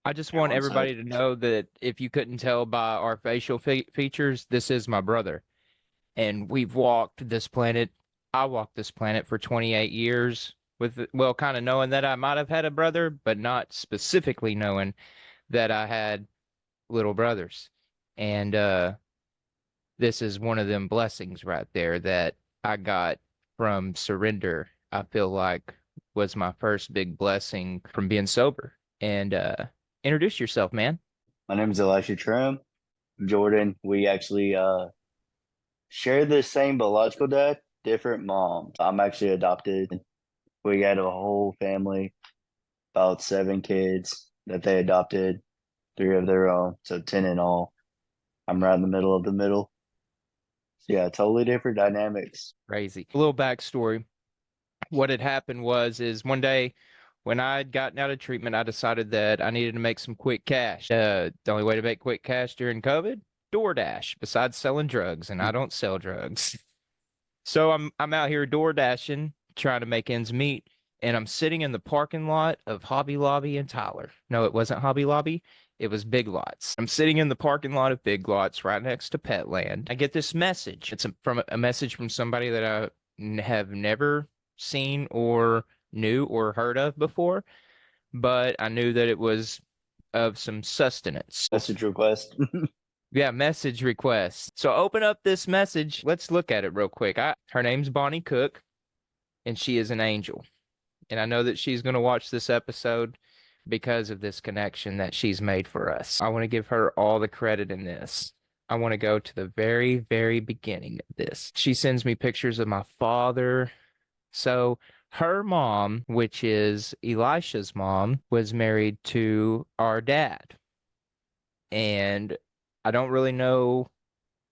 I just want Everyone says. everybody to know that if you couldn't tell by our facial features, this is my brother. And we've walked this planet. I walked this planet for 28 years with, well, kind of knowing that I might have had a brother, but not specifically knowing that I had little brothers. And this is one of them blessings right there that I got from surrender. I feel like was my first big blessing from being sober. And introduce yourself, man. My name is Elisha Trim. Jordan. We actually share the same biological dad, different moms. I'm actually adopted. We had a whole family, about 7 kids that they adopted, three of their own, so 10 in all. I'm right in the middle of the middle. Yeah, totally different dynamics. Crazy. A little backstory. What had happened was is one day when I had gotten out of treatment, I decided that I needed to make some quick cash. The only way to make quick cash during COVID, DoorDash, besides selling drugs, and I don't sell drugs. So I'm out here door dashing, trying to make ends meet, and I'm sitting in the parking lot of Hobby Lobby in Tyler. No, it wasn't Hobby Lobby. It was Big Lots. I'm sitting in the parking lot of Big Lots right next to Petland. I get this message. It's a message from somebody that I have never seen or knew or heard of before, but I knew that it was of some sustenance. Message request. Yeah, message request. So open up this message. Let's look at it real quick. Her name's Bonnie Cook, and she is an angel. And I know that she's going to watch this episode because of this connection that she's made for us. I want to give her all the credit in this. I want to go to the very, very beginning of this. She sends me pictures of my father. So her mom, which is Elisha's mom, was married to our dad. And I don't really know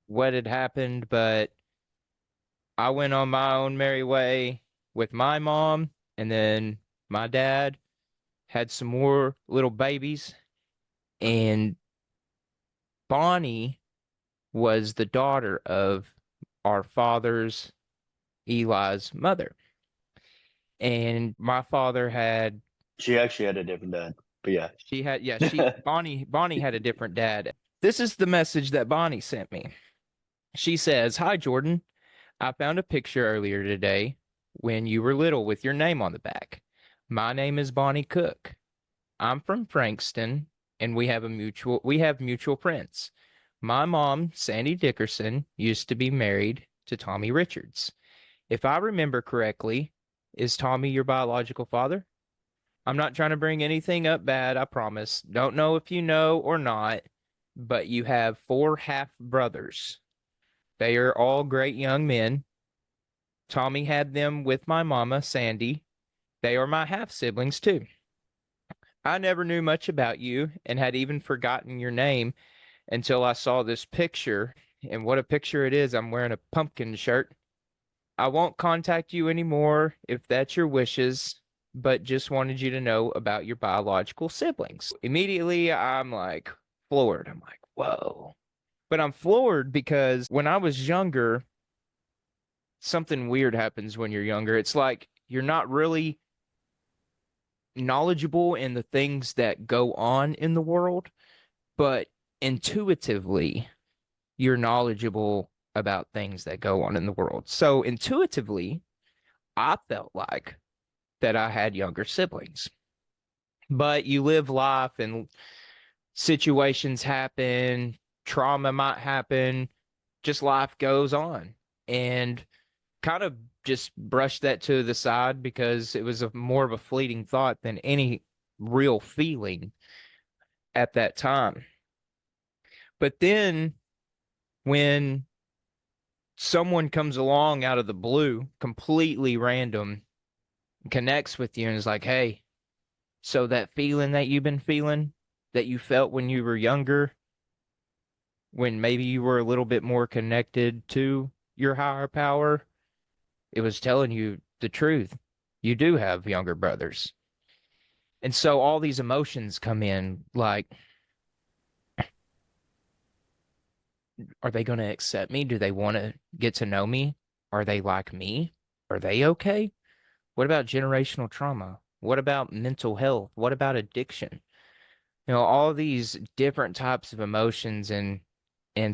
what had happened, but I went on my own merry way with my mom, and then my dad had some more little babies, and Bonnie was the daughter of our father's Eli's mother. And my father had She actually had a different dad, but yeah. she had yeah, she Bonnie had a different dad. This is the message that Bonnie sent me. She says, "Hi Jordan. I found a picture earlier today when you were little with your name on the back. My name is Bonnie Cook. I'm from Frankston, and we have mutual friends. My mom, Sandy Dickerson, used to be married to Tommy Richards. If I remember correctly, is Tommy your biological father? I'm not trying to bring anything up bad, I promise. Don't know if you know or not, but you have four half brothers. They are all great young men. Tommy had them with my mama, Sandy. They are my half siblings, too. I never knew much about you and had even forgotten your name until I saw this picture. And what a picture it is. I'm wearing a pumpkin shirt. I won't contact you anymore if that's your wishes, but just wanted you to know about your biological siblings. Immediately, I'm like floored. I'm like, whoa. But I'm floored because when I was younger, something weird happens when you're younger. It's like you're not really knowledgeable in the things that go on in the world, but intuitively, you're knowledgeable about things that go on in the world. So intuitively, I felt like that I had younger siblings. But you live life and situations happen, trauma might happen, just life goes on. And kind of just brushed that to the side because it was more of a fleeting thought than any real feeling at that time. But then when someone comes along out of the blue, completely random, connects with you and is like, hey, so that feeling that you've been feeling, that you felt when you were younger, when maybe you were a little bit more connected to your higher power, it was telling you the truth. You do have younger brothers. And so all these emotions come in like, are they going to accept me? Do they want to get to know me? Are they like me? Are they okay? What about generational trauma? What about mental health? What about addiction? all these different types of emotions and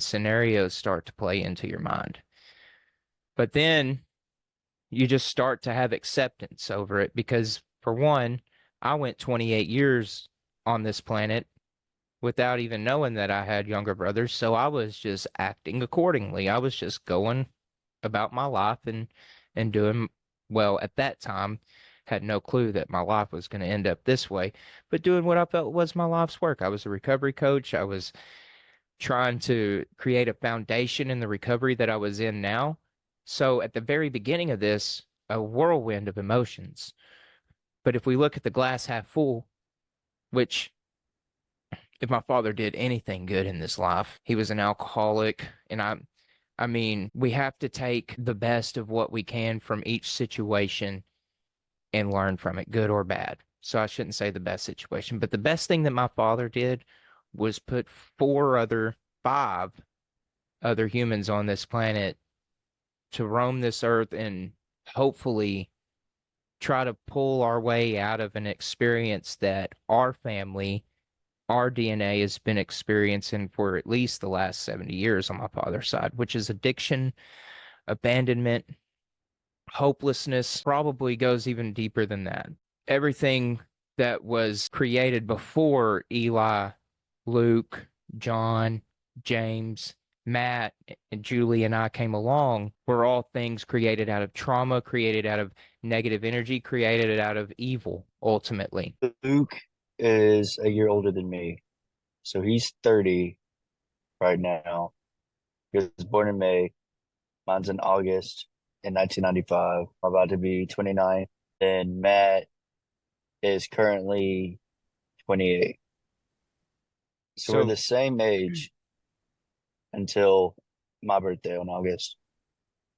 scenarios start to play into your mind. But then you just start to have acceptance over it because, for one, I went 28 years on this planet without even knowing that I had younger brothers. So I was just acting accordingly. I was just going about my life and doing well at that time. Had no clue that my life was going to end up this way, but doing what I felt was my life's work. I was a recovery coach. I was trying to create a foundation in the recovery that I was in now. So at the very beginning of this, a whirlwind of emotions. But if we look at the glass half full, which if my father did anything good in this life, he was an alcoholic. And I mean, we have to take the best of what we can from each situation and learn from it, good or bad. So I shouldn't say the best situation, but the best thing that my father did was put five other humans on this planet to roam this earth and hopefully try to pull our way out of an experience that our family, our DNA has been experiencing for at least the last 70 years on my father's side, which is addiction, abandonment, hopelessness, probably goes even deeper than that. Everything that was created before Eli, Luke, John, James, Matt, and Julie and I came along were all things created out of trauma, created out of negative energy, created out of evil, ultimately. Luke is a year older than me, so he's 30 right now. He was born in May. Mine's in August in 1995. I'm about to be 29. And Matt is currently 28. So we're So the same age until my birthday on August.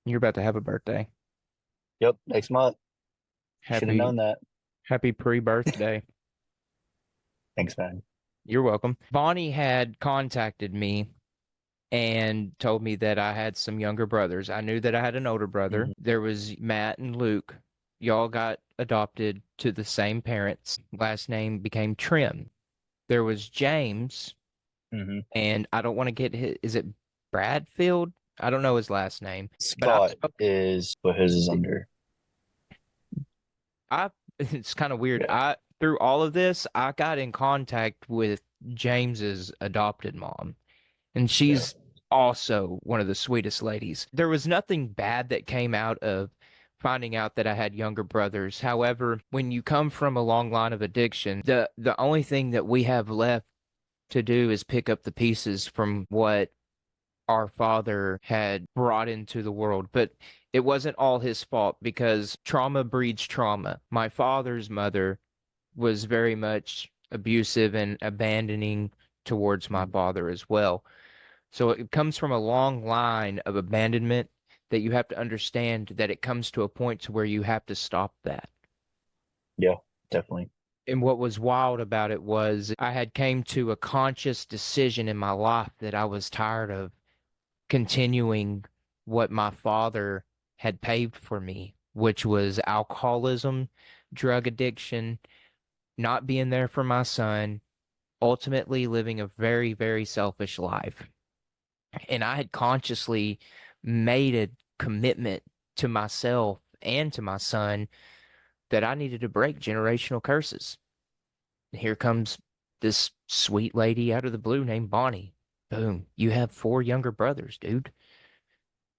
you're about to have a birthday. Yep, next month. Should have Happy known that. happy pre-birthday. Thanks, man. You're welcome. Bonnie had contacted me and told me that I had some younger brothers. I knew that I had an older brother. Hmm. There was Matt and Luke. Y'all got adopted to the same parents. Last name became Trim. There was James, Hmm. and I don't want to get his, is it Bradfield? I don't know his last name, but Scott is what his is under. I it's kind of weird. Yeah. I through all of this, I got in contact with James's adopted mom, and Yeah. she's also one of the sweetest ladies. There was nothing bad that came out of finding out that I had younger brothers. However, when you come from a long line of addiction, the only thing that we have left to do is pick up the pieces from what our father had brought into the world. But it wasn't all his fault because trauma breeds trauma. My father's mother was very much abusive and abandoning towards my Mhm. father as well. So it comes from a long line of abandonment that you have to understand that it comes to a point to where you have to stop that. Yeah, definitely. And what was wild about it was I had came to a conscious decision in my life that I was tired of continuing what my father had paved for me, which was alcoholism, drug addiction, not being there for my son, ultimately living a very, very selfish life. And I had consciously made a commitment to myself and to my son that I needed to break generational curses. Here comes this sweet lady out of the blue named Bonnie. Boom, you have four younger brothers, dude.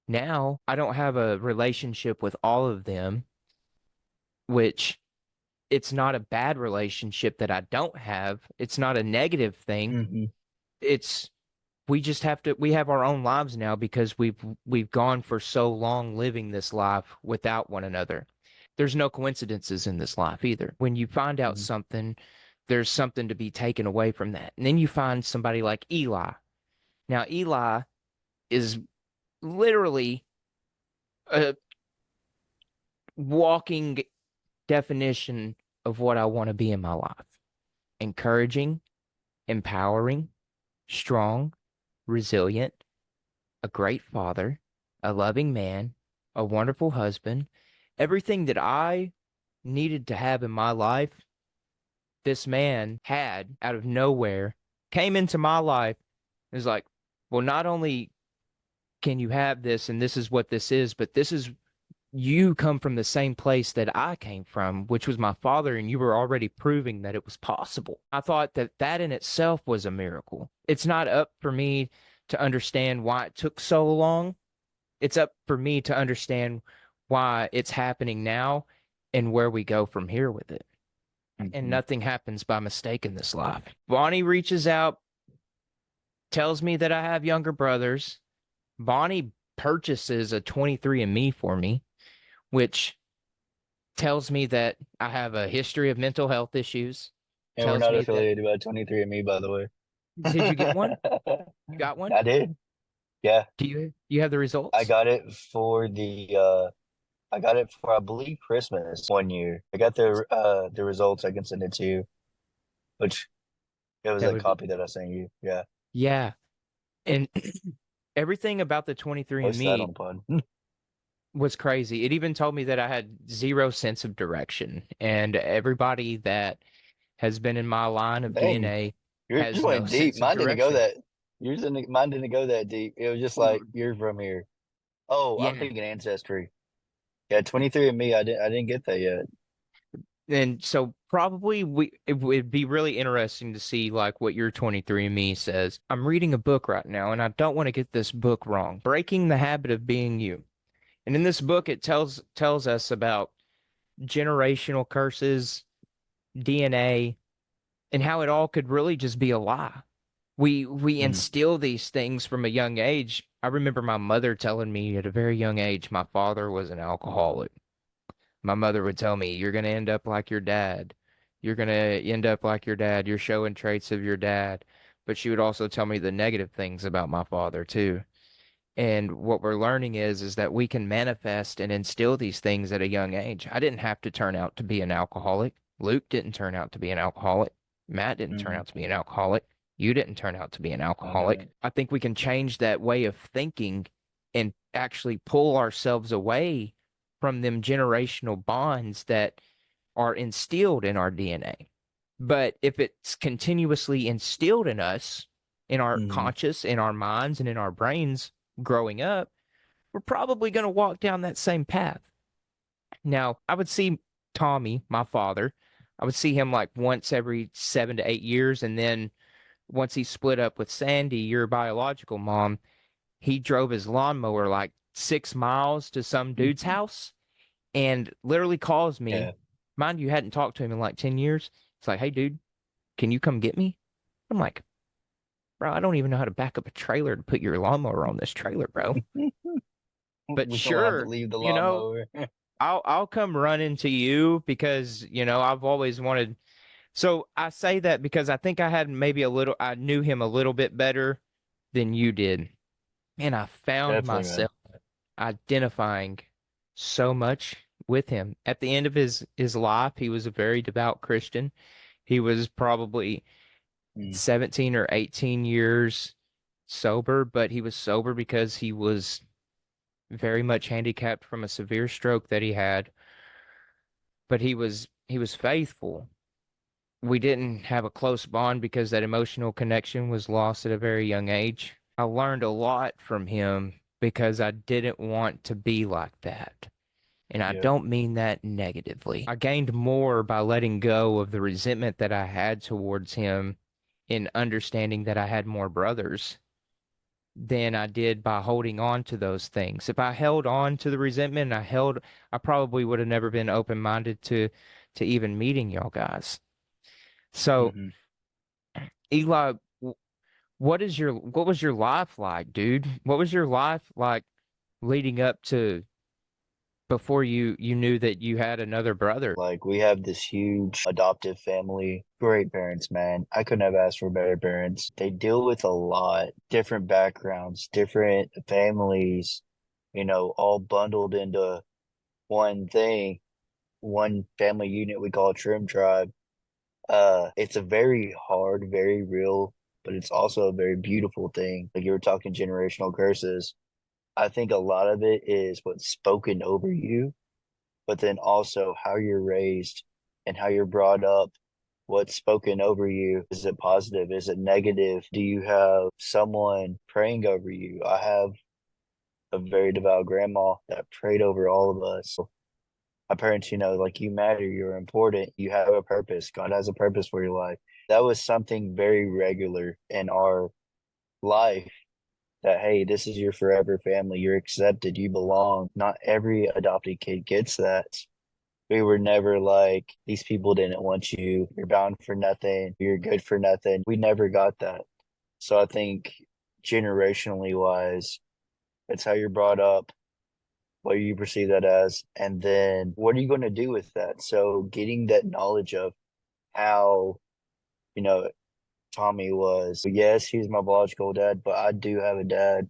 Now I don't have a relationship with all of them, which it's not a bad relationship that I don't have. It's not a negative thing. Hmm. It's we just have to we have our own lives now because we've gone for so long living this life without one another. There's no coincidences in this life either. When you find out Hmm. something, there's something to be taken away from that. And then you find somebody like Eli. Now Eli is literally a walking definition of what I want to be in my life. Encouraging, empowering, strong, resilient, a great father, a loving man, a wonderful husband, everything that I needed to have in my life this man had out of nowhere came into my life and was like, well, not only can you have this and this is what this is, but this is you come from the same place that I came from, which was my father, and you were already proving that it was possible. I thought that that in itself was a miracle. It's not up for me to understand why it took so long. It's up for me to understand why it's happening now and where we go from here with it. And Mm-hmm. nothing happens by mistake in this life. Bonnie reaches out, tells me that I have younger brothers. Bonnie purchases a 23andMe for me, which tells me that I have a history of mental health issues. And we're Tells not me that, affiliated by 23andMe, by the way. did you get one? You got one? I did. Yeah. Do you have the I results? got it for I got it for I believe Christmas one year. I got the results. I can send it to you, which it was That a would be, copy that I sent you. Yeah. yeah. And everything about the Post that 23andMe on the pod. was crazy. It even told me that I had zero sense of direction, and everybody that has been in my line of Dang, DNA yours has no went deep. sense of Mine didn't go direction. that. Mine didn't go that deep. It was just like you're from here. Oh, I'm Yeah. thinking ancestry. Yeah, 23 and me. I didn't get that yet. And so probably it would be really interesting to see like what your 23andMe says. I'm reading a book right now and I don't want to get this book wrong. Breaking the Habit of Being You. And in this book it tells us about generational curses, DNA, and how it all could really just be a lie. We Mm, instill these things from a young age. I remember my mother telling me at a very young age my father was an alcoholic. My mother would tell me, "You're going to end up like your dad. You're going to end up like your dad. You're showing traits of your dad." But she would also tell me the negative things about my father too. And what we're learning is that we can manifest and instill these things at a young age. I didn't have to turn out to be an alcoholic. Luke didn't turn out to be an alcoholic. Matt didn't turn mm, out to be an alcoholic. You didn't turn out to be an I alcoholic. didn't. I think we can change that way of thinking and actually pull ourselves away from them generational bonds that are instilled in our DNA. But if it's continuously instilled in us, in our Mm, conscious, in our minds, and in our brains growing up, we're probably going to walk down that same path. Now, I would see Tommy, my father, I would see him like once every 7 to 8 years. And then once he split up with Sandy, your biological mom, he drove his lawnmower like 6 miles to some dude's house and literally calls me. yeah. Mind you, hadn't talked to him in like 10 years. It's like, hey, dude, can you come get me? I'm like, bro, I don't even know how to back up a trailer to put your lawnmower on this trailer, bro. But We don't have to sure, leave the you know, lawnmower. I'll come running to you because, I've always wanted. So I say that because I think I knew him a little bit better than you did. And I found Definitely, man. myself identifying so much with him. At the end of his life, he was a very devout Christian. He was probably Mm, 17 or 18 years sober, but he was sober because he was very much handicapped from a severe stroke that he had. But he was faithful. We didn't have a close bond because that emotional connection was lost at a very young age. I learned a lot from him because I didn't want to be like that. And I yeah. don't mean that negatively. I gained more by letting go of the resentment that I had towards him in understanding that I had more brothers than I did by holding on to those things. If I held on to the resentment and I probably would have never been open-minded to even meeting y'all guys. So, Hmm. Eli, what was your life like, dude? What was your life like leading up to before you knew that you had another brother? Like we have this huge adoptive family. Great parents, man. I couldn't have asked for better parents. They deal with a lot, different backgrounds, different families, all bundled into one thing, one family unit we call Trim Tribe. It's a very hard, very real, but it's also a very beautiful thing. Like you were talking generational curses. I think a lot of it is what's spoken over you, but then also how you're raised and how you're brought up. What's spoken over you? Is it positive? Is it negative? Do you have someone praying over you? I have a very devout grandma that prayed over all of us. My parents, like you matter, you're important, you have a purpose. God has a purpose for your life. That was something very regular in our life that, hey, this is your forever family. You're accepted. You belong. Not every adopted kid gets that. We were never like, these people didn't want you. You're bound for nothing. You're good for nothing. We never got that. So I think generationally wise, it's how you're brought up, what you perceive that as, and then what are you going to do with that? So getting that knowledge of how, you know, Tommy was, yes, he's my biological dad, but I do have a dad,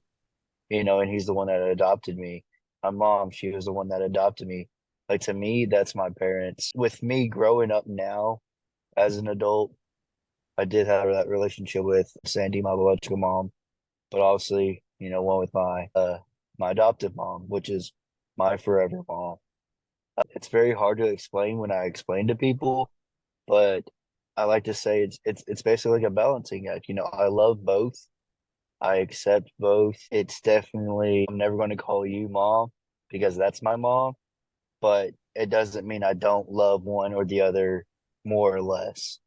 and he's the one that adopted me. My mom, she was the one that adopted me. Like to me, that's my parents. With me growing up now as an adult, I did have that relationship with Sandy, my biological mom, but obviously, one with my adoptive mom, which is my forever mom. It's very hard to explain when I explain to people, but I like to say it's basically like a balancing act. I love both. I accept both. It's definitely, I'm never going to call you mom because that's my mom, but it doesn't mean I don't love one or the other more or less.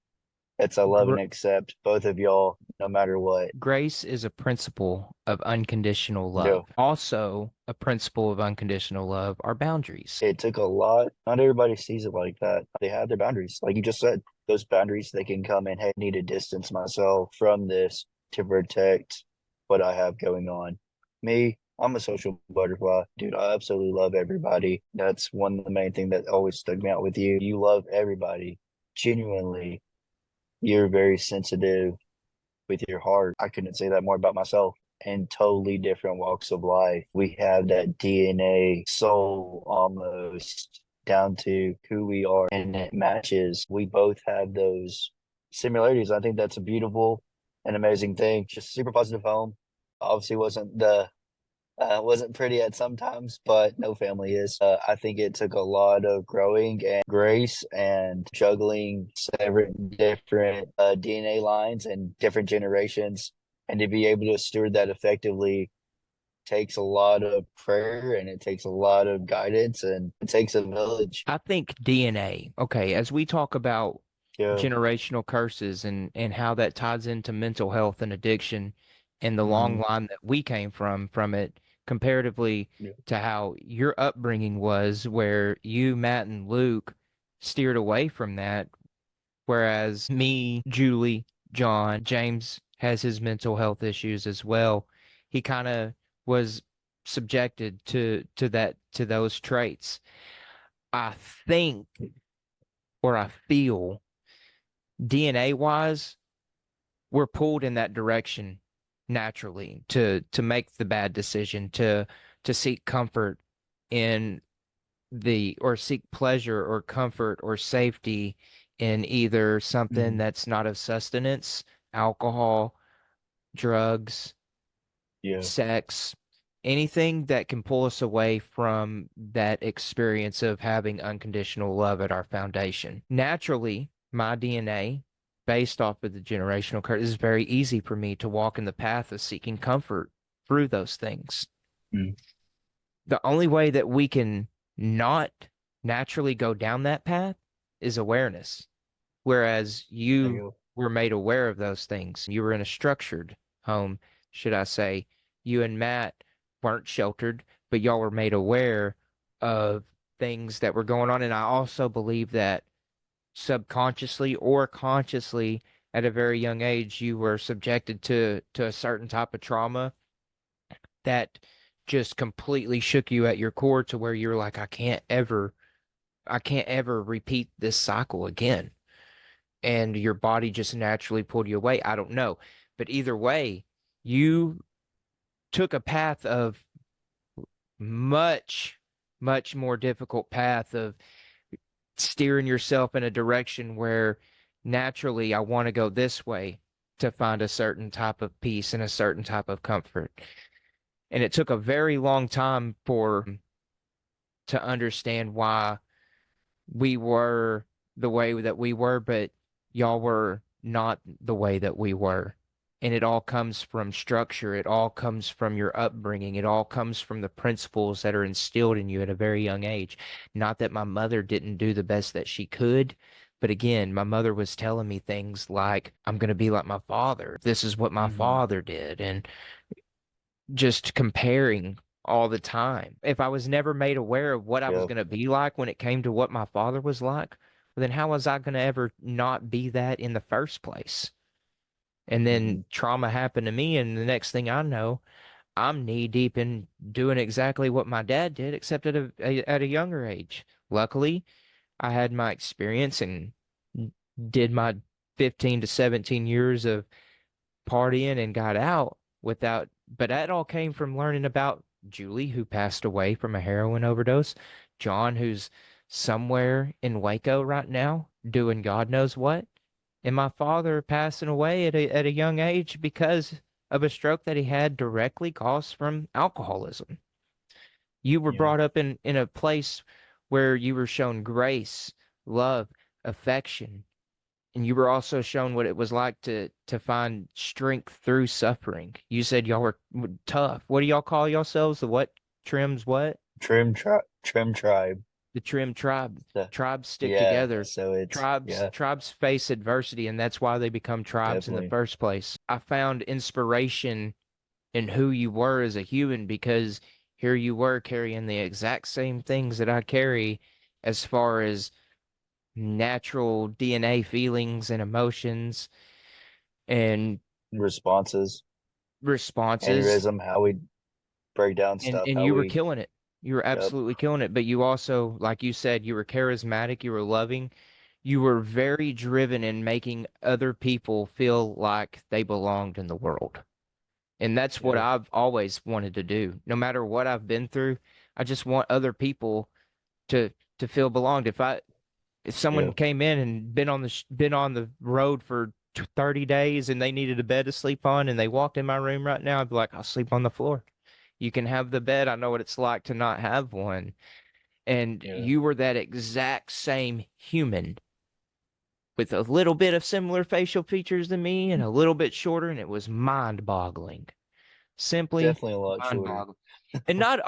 It's I love Gr- and accept both of y'all no matter what. Grace is a principle of unconditional love. Yeah. Also, a principle of unconditional love are boundaries. It took a lot. Not everybody sees it like that. They have their boundaries. Like you just said, those boundaries, they can come in, hey, I need to distance myself from this to protect what I have going on. Me, I'm a social butterfly. Dude, I absolutely love everybody. That's one of the main thing that always stuck me out with you. You love everybody. Genuinely, you're very sensitive with your heart. I couldn't say that more about myself. In totally different walks of life, we have that DNA soul almost down to who we are, and it matches. We both have those similarities. I think that's a beautiful and amazing thing. Just super positive home. Obviously, wasn't pretty at sometimes, but no family is. I think it took a lot of growing and grace and juggling several different DNA lines and different generations. And to be able to steward that effectively takes a lot of prayer and it takes a lot of guidance and it takes a village. I think DNA, okay, as we talk about Yeah. generational curses and how that ties into mental health and addiction and the long Mhm. line that we came from it comparatively Yeah. to how your upbringing was, where you, Matt, and Luke steered away from that, whereas me, Julie, John, James has his mental health issues as well. He kind of was subjected to those traits. I think or I feel DNA wise, we're pulled in that direction naturally to make the bad decision, to seek comfort in the or seek pleasure or comfort or safety in either something Mhm. that's not of sustenance, alcohol, drugs, Yeah. sex, anything that can pull us away from that experience of having unconditional love at our foundation. Naturally, my DNA, based off of the generational curse, is very easy for me to walk in the path of seeking comfort through those things. Mhm. The only way that we can not naturally go down that path is awareness. Whereas There you you go. were made aware of those things. You were in a structured home, should I say. You and Matt weren't sheltered, but y'all were made aware of things that were going on. And I also believe that subconsciously or consciously at a very young age, you were subjected to a certain type of trauma that just completely shook you at your core to where you're like, I can't ever repeat this cycle again, and your body just naturally pulled you away. I don't know. But either way, you took a path of much, much more difficult path of steering yourself in a direction where naturally I want to go this way to find a certain type of peace and a certain type of comfort. And it took a very long time for to understand why we were the way that we were, but y'all were not the way that we were. And it all comes from structure. It all comes from your upbringing. It all comes from the principles that are instilled in you at a very young age. Not that my mother didn't do the best that she could, but again, my mother was telling me things like, I'm going to be like my father. This is what my Hmm. father did. And just comparing all the time. If I was never made aware of what I was Yep. going to be like when it came to what my father was like, well, then how was I going to ever not be that in the first place? And Hmm. then trauma happened to me, and the next thing I know, I'm knee deep in doing exactly what my dad did, except at a younger age. Luckily, I had my experience and did my 15 to 17 years of partying and got out without, but that all came from learning about Julie, who passed away from a heroin overdose, John, who's somewhere in Waco right now doing God knows what, and my father passing away at a young age because of a stroke that he had directly caused from alcoholism. You were Yeah. brought up in a place where you were shown grace, love, affection, and you were also shown what it was like to find strength through suffering. You said y'all were tough. What do y'all call yourselves? The what trims what? Trim tribe. The trim tribe. So, Tribes stick yeah. together. So it's Tribes yeah, tribes face adversity, and that's why they become tribes in the definitely first place. I found inspiration in who you were as a human because here you were carrying the exact same things that I carry as far as natural DNA feelings and emotions and responses, responses, aneurysm, how we break down and stuff, and how you were we killing it. You were yep, absolutely killing it, but you also, like you said, you were charismatic, you were loving, you were very driven in making other people feel like they belonged in the world. And that's what yep, I've always wanted to do. No matter what I've been through, I just want other people to to feel belonged. If someone yep, came in and been on the road for 30 days and they needed a bed to sleep on and they walked in my room right now, I'd be like, I'll sleep on the floor. You can have the bed. I know what it's like to not have one. And yeah. you were that exact same human with a little bit of similar facial features than me and a little bit shorter, and it was mind-boggling. Simply Definitely a lot shorter. mind-boggling. And not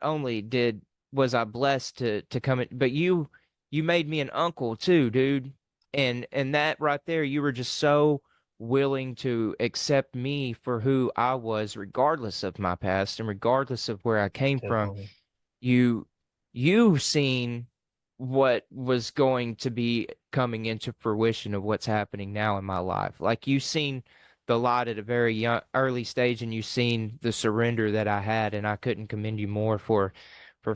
only did was I blessed to come in, but you made me an uncle too, dude. And that right there, you were just so willing to accept me for who I was, regardless of my past and regardless of where I came from. Definitely. You you seen what was going to be coming into fruition of what's happening now in my life. Like you seen the light at a very young early stage, and you seen the surrender that I had, and I couldn't commend you more for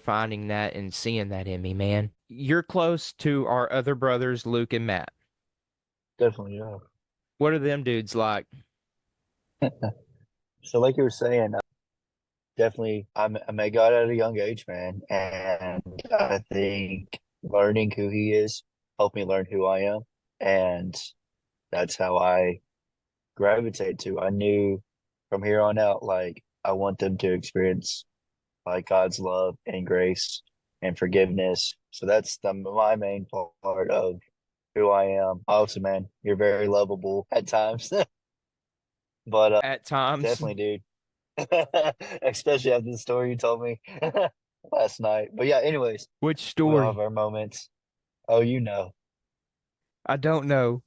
finding that and seeing that in me, man. You're close to our other brothers, Luke and Matt. Definitely, yeah. What are them dudes like? So like you were saying, definitely I met God at a young age, man. And I think learning who he is helped me learn who I am. And that's how I gravitate to. I knew from here on out, like I want them to experience like God's love and grace and forgiveness. So that's my main part of who I am. Also, man, you're very lovable at times, but At times, definitely, dude. Especially after the story you told me last night. But yeah, anyways, which we all have story? our moments. Oh, you know, I don't know.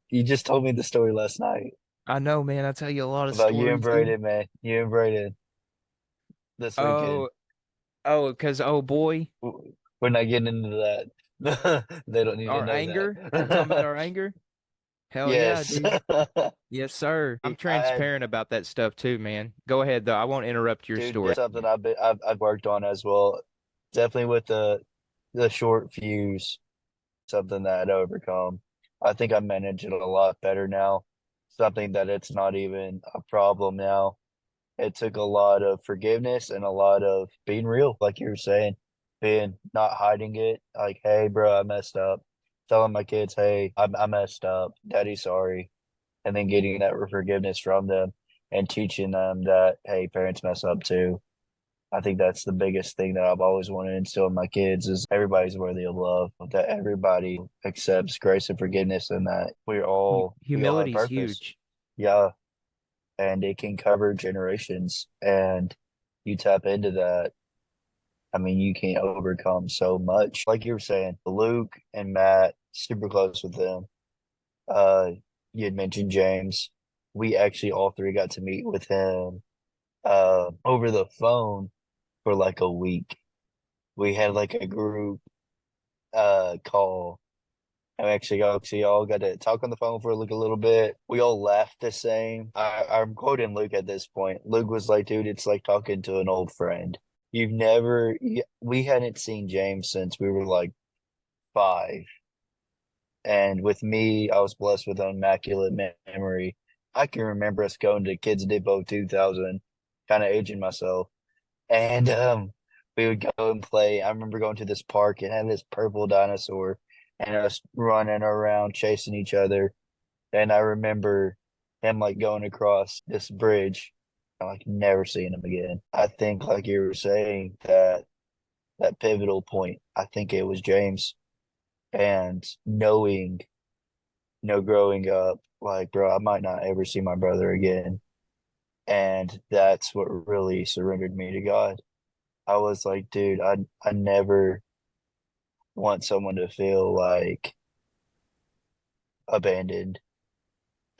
you just told me the story last night I know, man. I tell you a lot of about you and stories, dude. Braden, man. You and Braden this weekend. Oh, oh, because oh boy, We're not getting into that. They don't need to our know anger. You talking about that. our anger? Hell yeah, Yes. dude. Yes, sir. I'm I had, transparent about that stuff too, man. Go ahead though. I won't interrupt your dude, story. that's something I've worked on as well. Definitely with the short fuse, something that I'd overcome. I think I manage it a lot better now. Something that it's not even a problem now. It took a lot of forgiveness and a lot of being real, like you were saying, being not hiding it. Like, hey, bro, I messed up. Telling my kids, hey, I messed up. Daddy, sorry. And then getting that forgiveness from them and teaching them that, hey, parents mess up too. I think that's the biggest thing that I've always wanted to instill in my kids is everybody's worthy of love, that everybody accepts grace and forgiveness, and that we all have Humility's purpose. huge. Yeah, and it can cover generations, and you tap into that. I mean, you can overcome so much. Like you were saying, Luke and Matt, super close with them. Uh, you had mentioned James. We actually all three got to meet with him over the phone for like a week. We had like a group call. And actually all got to talk on the phone for like a little bit. We all laughed the same. I'm quoting Luke at this point. Luke was like, dude, it's like talking to an old friend. We hadn't seen James since we were like 5. And with me, I was blessed with an immaculate memory. I can remember us going to Kids Depot 2000, kind of aging myself. And we would go and play. I remember going to this park and had this purple dinosaur and us running around chasing each other. And I remember him like going across this bridge and like never seeing him again. I think like you were saying that pivotal point, I think it was James and knowing, growing up, like, bro, I might not ever see my brother again. And that's what really surrendered me to God. I was like, dude, I never want someone to feel like abandoned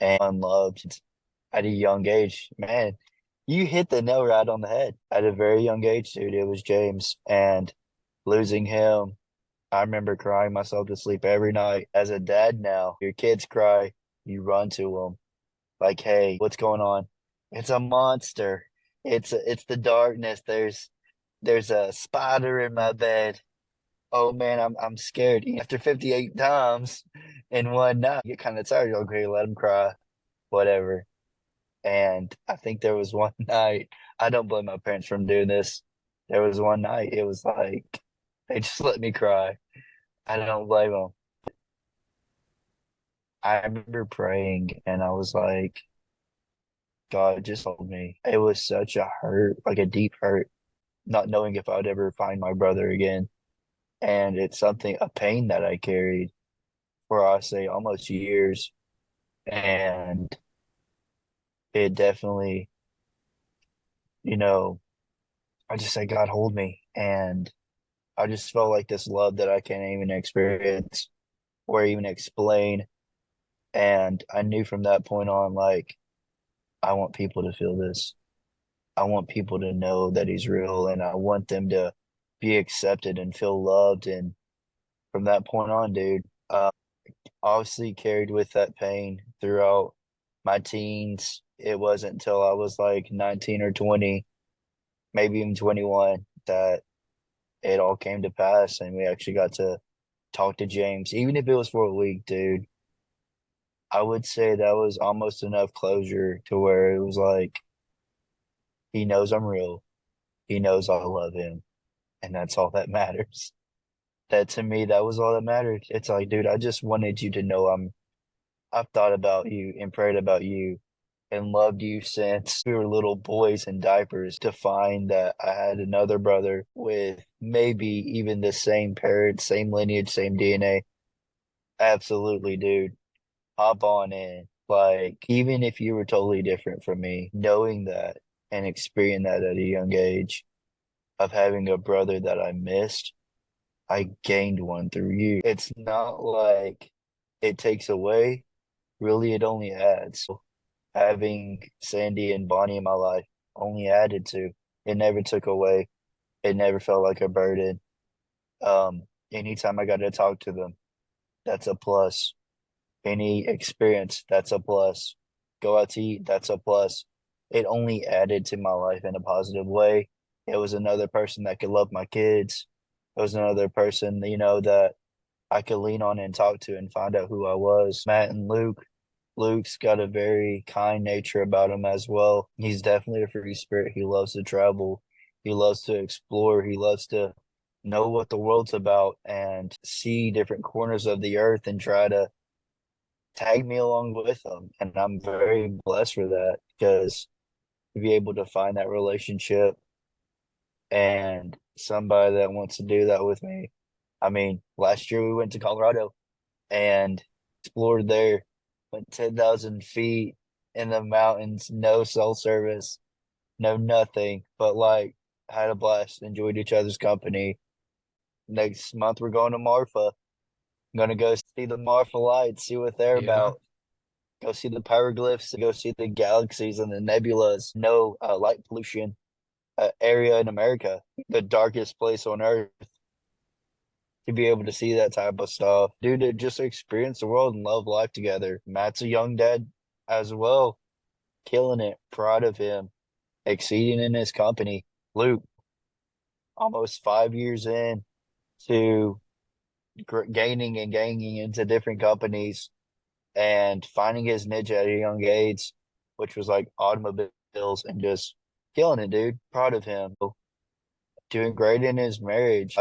and unloved at a young age. Man, you hit the nail right on the head. At a very young age, dude, it was James. And losing him, I remember crying myself to sleep every night. As a dad now, your kids cry, you run to them like, hey, what's going on? It's a monster. It's the darkness. There's a spider in my bed. Oh man, I'm scared. After 58 times in one night, you get kind of tired. You're like, okay, let him cry, whatever. And I think there was one night, I don't blame my parents from doing this. There was one night, it was like they just let me cry. I don't blame them. I remember praying and I was like, God just hold me. It was such a hurt, like a deep hurt, not knowing if I would ever find my brother again. And it's a pain that I carried for I say almost years. And it definitely, you know, I just say, God, hold me. And I just felt like this love that I can't even experience or even explain. And I knew from that point on, like, I want people to feel this. I want people to know that he's real and I want them to be accepted and feel loved. And from that point on, dude, obviously carried with that pain throughout my teens. It wasn't until I was like 19 or 20, maybe even 21, that it all came to pass and we actually got to talk to James, even if it was for a week, dude. I would say that was almost enough closure to where it was like, he knows I'm real. He knows I love him. And that's all that matters. That to me, that was all that mattered. It's like, dude, I just wanted you to know I've thought about you and prayed about you and loved you since we were little boys in diapers, to find that I had another brother with maybe even the same parents, same lineage, same DNA. Absolutely, dude. Hop on in. Like, even if you were totally different from me, knowing that and experiencing that at a young age of having a brother that I missed, I gained one through you. It's not like it takes away, really, it only adds. Having Sandy and Bonnie in my life only added to. It never took away. It never felt like a burden. Anytime I got to talk to them, that's a plus. Any experience, that's a plus. Go out to eat, that's a plus. It only added to my life in a positive way. It was another person that could love my kids. It was another person, that I could lean on and talk to and find out who I was. Matt and Luke. Luke's got a very kind nature about him as well. He's definitely a free spirit. He loves to travel. He loves to explore. He loves to know what the world's about and see different corners of the earth and try to tag me along with him. And I'm very blessed for that because to be able to find that relationship and somebody that wants to do that with me. I mean, last year we went to Colorado and explored there, went 10,000 feet in the mountains, no cell service, no nothing, but like had a blast, enjoyed each other's company. Next month we're going to Marfa. I'm gonna go see the Marfa lights, see what they're Yeah. about. Go see the pyroglyphs, go see the galaxies and the nebulas. No light pollution area in America, the darkest place on Earth. To be able to see that type of stuff, dude, to just experience the world and love life together. Matt's a young dad as well, killing it. Proud of him, exceeding in his company. Luke, almost 5 years in to gaining and gaining into different companies and finding his niche at a young age, which was like automobiles and just killing it, dude. Proud of him. Doing great in his marriage.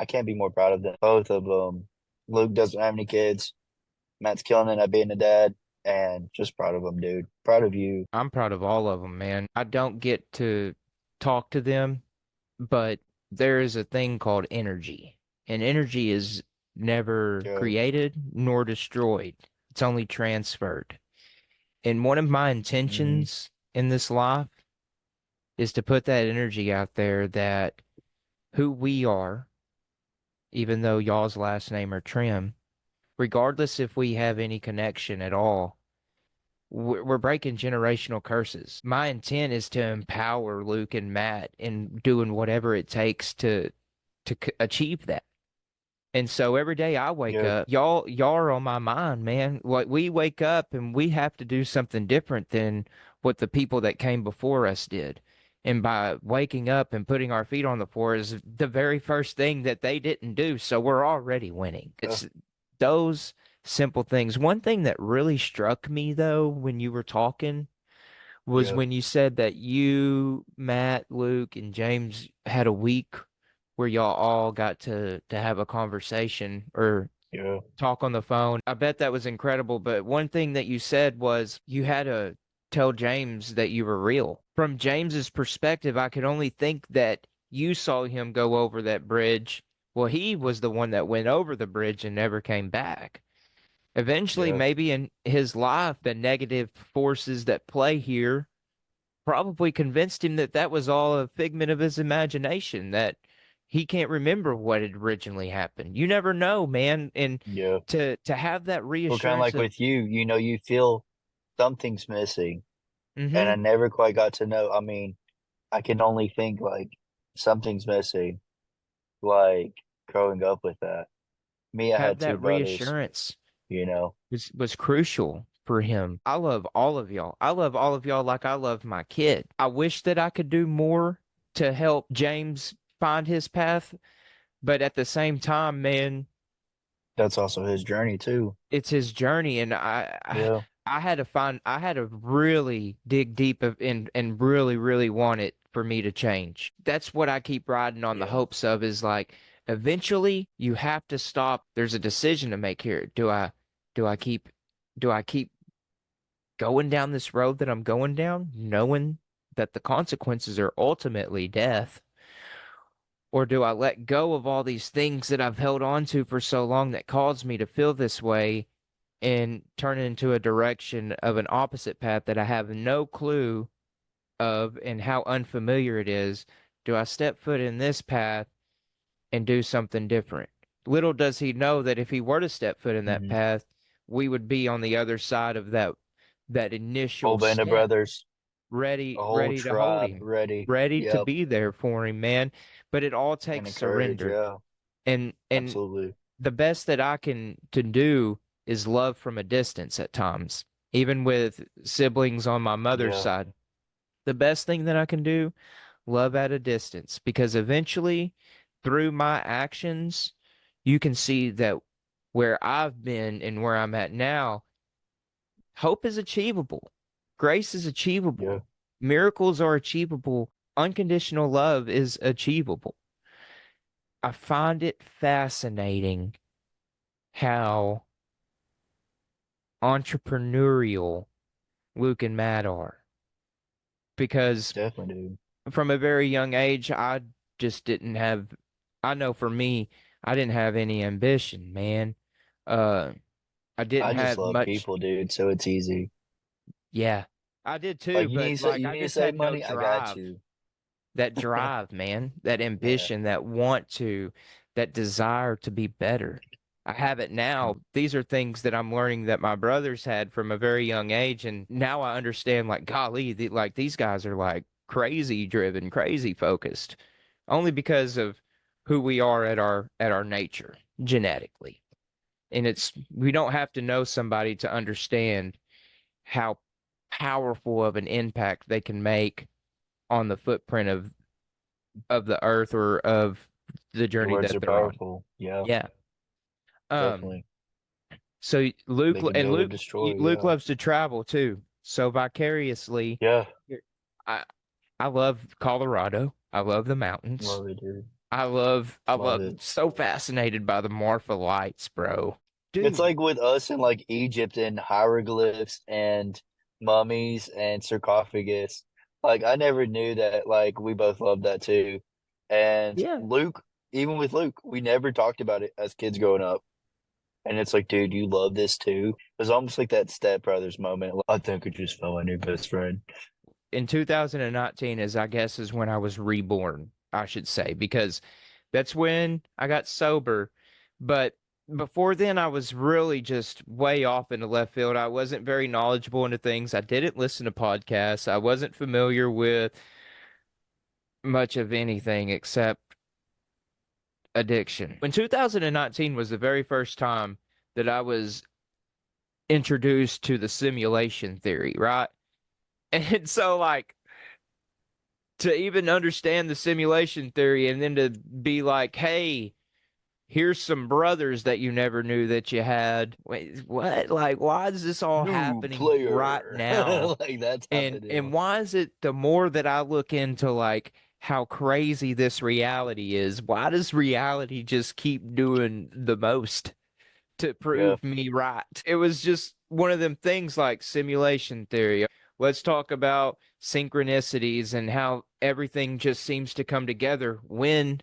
I can't be more proud of them, both of them. Luke doesn't have any kids. Matt's killing it at being a dad, and just proud of him, dude. Proud of you. I'm proud of all of them, man. I don't get to talk to them, but there is a thing called energy, and energy is never Yeah, created nor destroyed. It's only transferred. And one of my hmm intentions in this life is to put that energy out there that who we are, even though y'all's last name are Trim, regardless if we have any connection at all, we're breaking generational curses. My intent is to empower Luke and Matt in doing whatever it takes to achieve that. And so every day I wake yeah, up, y'all are on my mind, man. Like we wake up and we have to do something different than what the people that came before us did. And by waking up and putting our feet on the floor is the very first thing that they didn't do. So we're already winning. yeah. It's those simple things. One thing that really struck me though when you were talking was Yeah, when you said that you, Matt, Luke, and James had a week where y'all all got to have a conversation or yeah, talk on the phone. I bet that was incredible. But one thing that you said was you had to tell James that you were real. From James's perspective, I could only think that you saw him go over that bridge. Well, he was the one that went over the bridge and never came back. Eventually, yeah, maybe in his life, the negative forces that play here probably convinced him that that was all a figment of his imagination, that he can't remember what had originally happened. You never know, man. And yeah. to have that Well, kind of reassurance like of, with you, you feel something's missing, and mm-hmm, I never quite got to know. I mean, I can only think like something's missing, like growing up with that. Me, I have had two that brothers, reassurance you know. was crucial for him. I love all of y'all. I love all of y'all like I love my kid. I wish that I could do more to help James find his path, but at the same time, man, That's also his journey too. it's his journey, and Yeah, I had to really dig deep and really want it for me to change. That's what I keep riding on the yeah, hopes of is like eventually you have to stop. There's a decision to make here. Do I keep do I keep going down this road that I'm going down, knowing that the consequences are ultimately death? Or do I let go of all these things that I've held on to for so long that caused me to feel this way and turn it into a direction of an opposite path that I have no clue of and how unfamiliar it is? Do I step foot in this path and do something different? Little does he know that if he were to step foot in that hmm path, we would be on the other side of that initial Whole band of step, brothers, a whole ready to hold tribe him, ready. ready to Yep, be there for him, man. But it all and takes encourage. surrender. Yeah, And absolutely. the best that I can to do is love from a distance at times, even with siblings on my mother's Yeah, side. The best thing that I can do, love at a distance, because eventually, through my actions, you can see that where I've been and where I'm at now, hope is achievable, grace is yeah, achievable, miracles are achievable, unconditional love is achievable. I find it fascinating how entrepreneurial Luke and Matt are because definitely, dude. from a very young age, I just didn't have, I know for me, I didn't have any ambition, man. Uh, I didn't I just have love much. people, dude. So it's easy. Yeah, I did Like too, but like you I need to just save had no money. I got drive. you. That drive, man, that Yeah. ambition, that want to, that desire to be better. I have it now. These are things that I'm learning that my brothers had from a very young age, and now I understand. Like, golly, like these guys are like crazy driven, crazy focused, only because of who we are at our nature genetically. And it's we don't have to know somebody to understand how powerful of an impact they can make on the footprint of the earth or of the Your journey words that are they're on. powerful. Yeah, Yeah. Um, definitely. so Luke They can and build or Luke destroy. Luke Yeah. loves to travel too. So vicariously, Yeah. I I love Colorado. I love the mountains. Love it, dude. I Love love it. so fascinated by the Marfa lights, bro. It's Dude, like with us in like Egypt and hieroglyphs and mummies and sarcophagus. Like I never knew that like we both loved that too. And yeah. Luke, even with Luke, we never talked about it as kids growing up. And it's like, dude, you love this too. It was almost like that Step Brothers moment. Like, I think I just found my new best friend. In 2019 is I guess is when I was reborn, I should say, because that's when I got sober. But before then I was really just way off into left field. I wasn't very knowledgeable into things. I didn't listen to podcasts. I wasn't familiar with much of anything except addiction. When 2019 was the very first time that I was introduced to the simulation theory, right? And so like to even understand the simulation theory and then to be like, hey, here's some brothers that you never knew that you had. Wait, what? Like, why is this all New happening right player. now? Like that type of And deal. why is it the more that I look into like how crazy this reality is, why does reality just keep doing the most to Yeah. prove me right? It was just one of them things like simulation theory. Let's talk about synchronicities and how everything just seems to come together when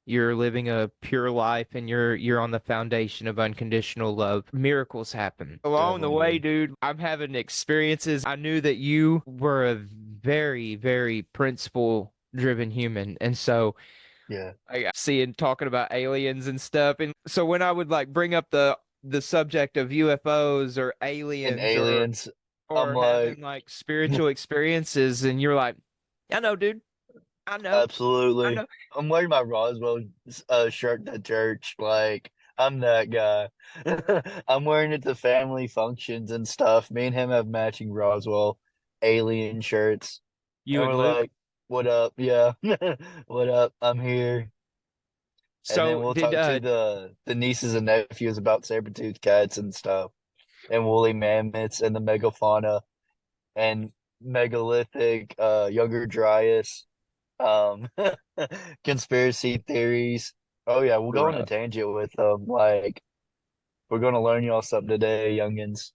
you're living a pure life and you're on the foundation of unconditional love. Miracles happen. Along the Definitely, way, dude. dude, I'm having experiences. I knew that you were a very, very principle driven human. And so Yeah. I seeing talking about aliens and stuff. And so when I would like bring up the subject of UFOs or And aliens aliens, I'm or like, having like spiritual experiences, and you're like, I know, dude. I know. I absolutely. know. I'm wearing my Roswell shirt to church. Like, I'm that guy. I'm wearing it to family functions and stuff. Me and him have matching Roswell alien shirts. And You we're and Luke. like, what up? Yeah. What up? I'm here. And then So we'll did talk to the nieces and nephews about saber-toothed cats and stuff, and woolly mammoths and the megafauna and megalithic younger Dryas, um conspiracy theories. Oh yeah, we'll go on a bruh, tangent with them. Like we're gonna learn y'all something today, youngins.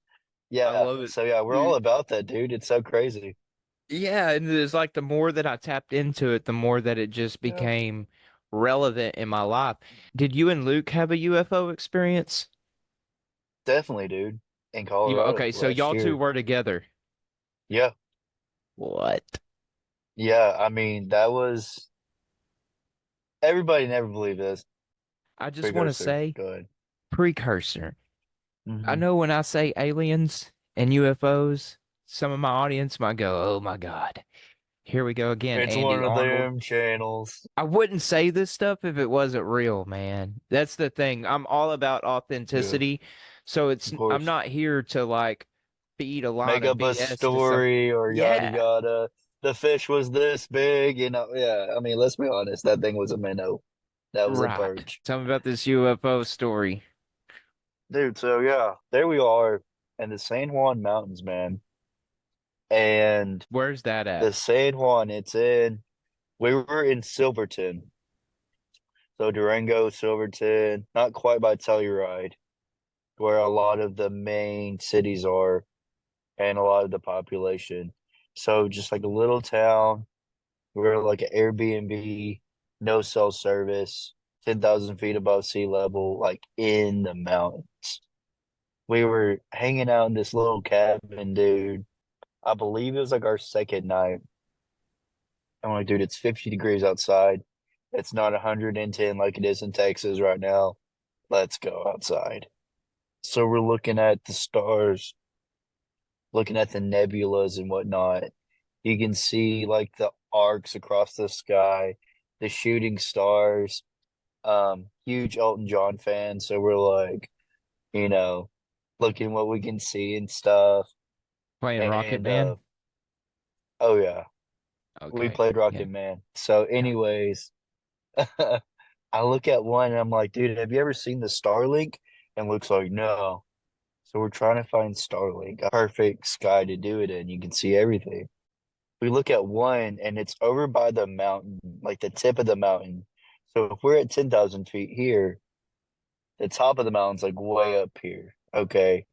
I Yeah, love it. so yeah, we're all Dude, about that, dude. It's so crazy. yeah, and it's like the more that I tapped into it, the more that it just Yeah, became relevant in my life. Did you and Luke have a UFO experience? definitely, dude. In You Colorado okay, so last y'all two year. were together. Yeah, What? yeah. I mean, that was everybody never believed this. I just want to Precursor. say Go ahead. precursor. I Hmm. know when I say aliens and UFOs, some of my audience might go, "Oh my God, here we go again, It's Andy one of Arnold." them channels. I wouldn't say this stuff if it wasn't real, man. That's the thing. I'm all about Yeah, authenticity. So of I'm course. not here to like feed a lot Make of up a BS to some. story or yada Yeah, yada. The fish was this big, yeah. I mean, let's be honest. That thing was a minnow. That was a right. perch, Tell me about this UFO story. dude. So yeah, there we are in the San Juan Mountains, man. And Where's that at? the San Juan, it's in. We were in Silverton, so Durango, Silverton, not quite by Telluride, where a lot of the main cities are and a lot of the population. So just like a little town. We're like an Airbnb, no cell service, 10,000 feet above sea level, like in the mountains. We were hanging out in this little cabin, dude. I believe it was like our second night. I'm like, dude, it's 50 degrees outside. It's not 110 like it is in Texas right now. Let's go outside. So we're looking at the stars, looking at the nebulas and whatnot. You can see like the arcs across the sky, the shooting stars. Huge Elton John fan, so we're like, you know, looking what we can see and stuff. Playing Rocket And Man. oh yeah, we Okay. played Yeah. Rocket Man. So, Yeah. anyways, I look at one and I'm like, dude, have you ever seen the Starlink? And Luke's like, no. So we're trying to find Starlink, a perfect sky to do it in. You can see everything. We look at one and it's over by the mountain, like the tip of the mountain. So if we're at 10,000 feet here, the top of the mountain's like way up here. Okay.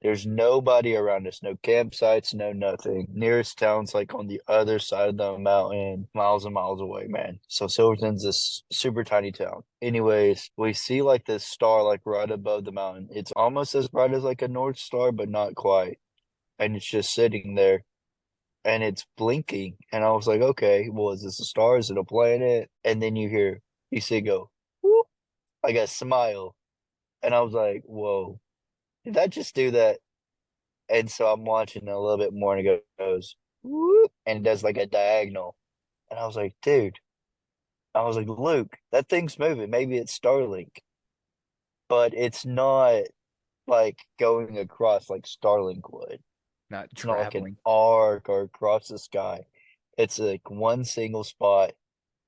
There's nobody around us, no campsites, no nothing. Nearest town's like on the other side of the mountain, miles and miles away, man. So Silverton's this super tiny town. Anyways, we see like this star like right above the mountain. It's almost as bright as like a North Star, but not quite. And it's just sitting there and it's blinking. And I was like, okay, well, is this a star? Is it a planet? And then you see it go, whoop, like a smile. And I was like, whoa, did that just do that? And so I'm watching a little bit more and it goes, whoop, and it does like a diagonal. And I was like, dude, I was like, Luke, that thing's moving. Maybe it's Starlink, but it's not like going across like Starlink would. Not It's not like an traveling. arc or across the sky. It's like one single spot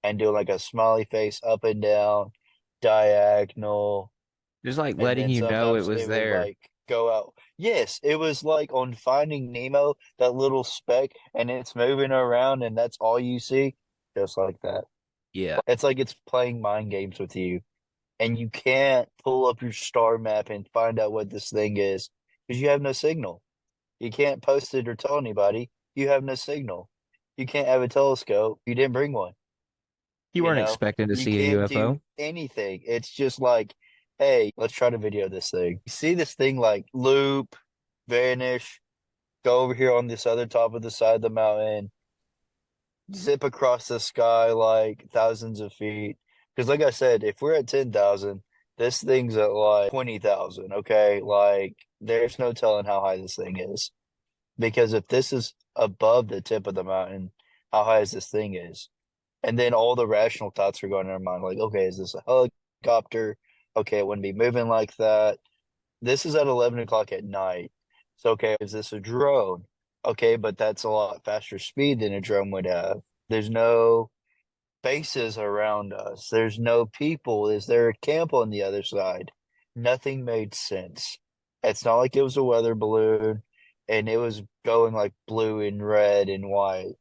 and doing like a smiley face up and down, diagonal, Just like and letting then you know it sometimes was it would there. like go out. Yes, it was like on Finding Nemo, that little speck, and it's moving around, and that's all you see, just like that. Yeah. It's like it's playing mind games with you, and you can't pull up your star map and find out what this thing is because you have no signal. You can't post it or tell anybody. You have no signal. You can't have a telescope. You didn't bring one. You You weren't know, expecting to you see a can't do UFO. anything. It's just like, hey, let's try to video this thing. You see this thing like loop, vanish, go over here on this other top of the side of the mountain, zip across the sky like thousands of feet. Because, like I said, if we're at 10,000, this thing's at like 20,000. Okay. Like, there's no telling how high this thing is. Because if this is above the tip of the mountain, how high is this thing is? And then all the rational thoughts are going in our mind, like, okay, is this a helicopter? Okay, it wouldn't be moving like that. This is at 11 o'clock at night. So, okay, is this a drone? Okay, but that's a lot faster speed than a drone would have. There's no bases around us. There's no people. Is there a camp on the other side? Nothing made sense. It's not like it was a weather balloon and it was going like blue and red and white.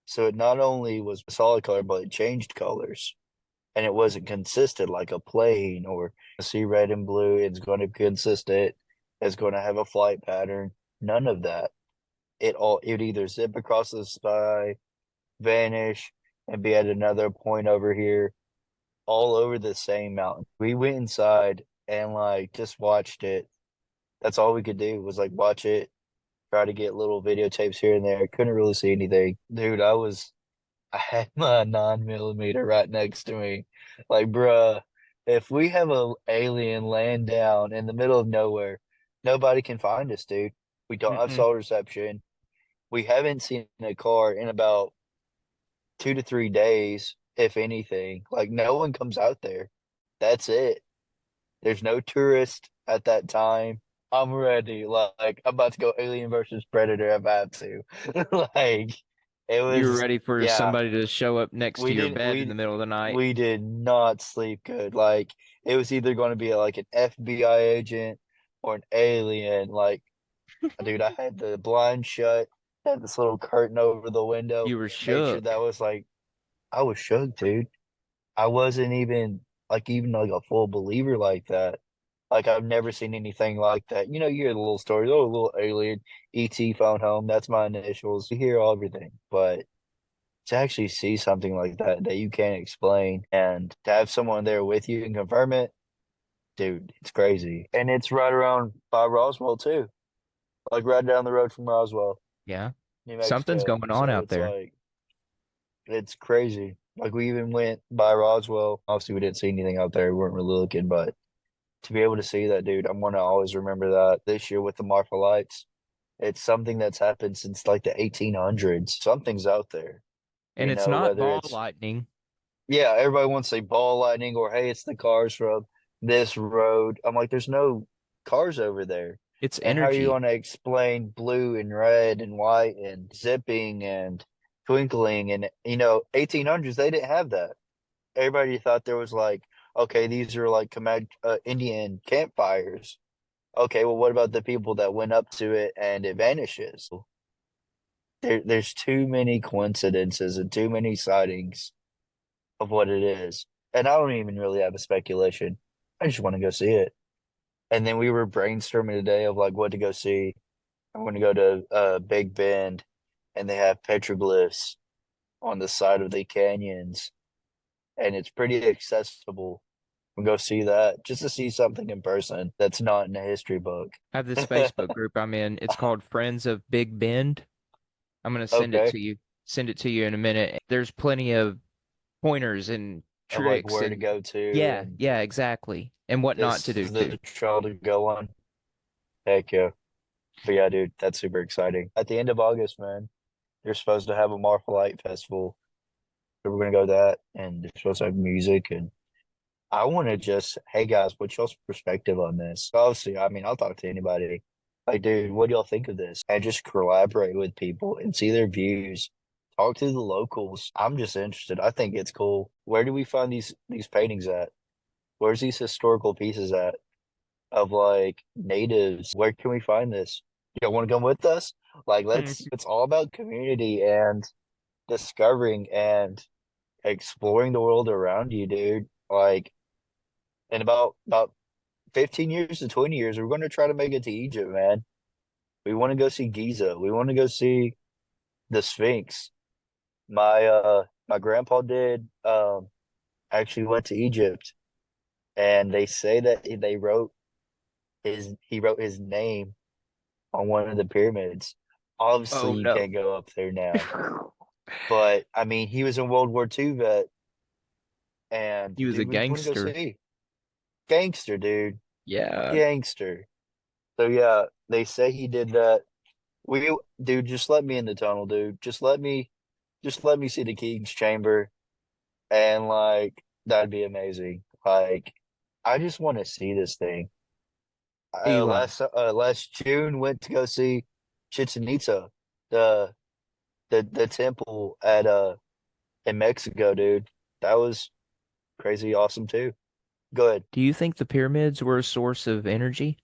So it not only was a solid color, but it changed colors. And it wasn't consistent like a plane or see red and blue. It's going to be consistent. It's going to have a flight pattern. None of that. It would either zip across the sky, vanish, and be at another point over here, all over the same mountain. We went inside and like just watched it. That's all we could do was like watch it, try to get little videotapes here and there. Couldn't really see anything. Dude, I had my 9 millimeter right next to me. Like, bruh, if we have a alien land down in the middle of nowhere, nobody can find us, dude. We don't have Mm-mm. cell reception. We haven't seen a car in about 2 to 3 days, if anything. Like, no one comes out there. That's it. There's no tourist at that time. I'm ready. Like, I'm about to go Alien versus Predator if I have to. Like, it You were was, ready for yeah. somebody to show up next to We your didn't bed in the we middle of the night. we did not sleep good. Like it was either going to be like an FBI agent or an alien. Like, dude, I had the blind shut, had this little curtain over the window, You were made sure that shook. was like I was shook, dude. I wasn't even like a full believer like that. Like I've never seen anything like that. You know, you hear the little stories, oh, a little alien, ET phone home, that's my initials. You hear everything, but to actually see something like that you can't explain and to have someone there with you and confirm it, dude, it's crazy. And it's right around by Roswell too, like right down the road from Roswell, Yeah. New Something's Mexico. going on So out it's there. like it's crazy. Like we even went by Roswell. Obviously, we didn't see anything out there. We weren't really looking, but to be able to see that, dude, I'm gonna always remember that this year with the Marfa Lights. It's something that's happened since like the 1800s. Something's out there, And it's not whether ball it's, lightning. yeah, everybody wants to say ball lightning or hey, it's the cars from this road. I'm like, there's no cars over there. It's And how are you energy. going to explain blue and red and white and zipping and twinkling and 1800s they didn't have that. Everybody thought there was like, okay, these are like Indian campfires. Okay, well, what about the people that went up to it and it vanishes? There's too many coincidences and too many sightings of what it is. And I don't even really have a speculation. I just want to go see it. And then we were brainstorming today of like what to go see. I'm going to go to Big Bend, and they have petroglyphs on the side of the canyons, and it's pretty accessible. We'll go see that just to see something in person that's not in a history book. I have this Facebook group I'm in. It's called Friends of Big Bend. I'm gonna send it Okay, to you. Send it to you in a minute. There's plenty of pointers and of like tricks where to and go to, yeah, and yeah, exactly. And what not to this do is too. the trail to go on. Heck yeah. But yeah, dude, that's super exciting. At the end of August, man, they're supposed to have a Marfa Light Festival. So we're gonna go to that, and they're supposed to have music. And I want to just, hey guys, what's y'all's perspective on this? Obviously, I mean, I'll talk to anybody. Like, dude, what do y'all think of this? And just collaborate with people and see their views. Talk to the locals. I'm just interested. I think it's cool. Where do we find these paintings at? Where's these historical pieces at of like natives? Where can we find this? Y'all want to come with us? Like, Mhm. it's all about community and discovering and exploring the world around you, dude. Like, in about 15 years to 20 years, we're going to try to make it to Egypt, man. We want to go see Giza. We want to go see the Sphinx. My grandpa did actually went to Egypt, and they say that he wrote his name on one of the pyramids. Obviously, Oh you no. can't go up there now, but I mean, he was a World War II vet, and He was a dude, we just want to go gangster. see gangster, dude, Yeah. gangster. So yeah, they say he did that. We, dude, just let me in the tunnel, dude. Just let me see the King's Chamber, and like that'd be amazing. Like, I just want to see this thing. Eli, Last June went to go see Chichen Itza, the the temple at in Mexico, dude. That was crazy awesome too. Good. do you think the pyramids were a source of energy?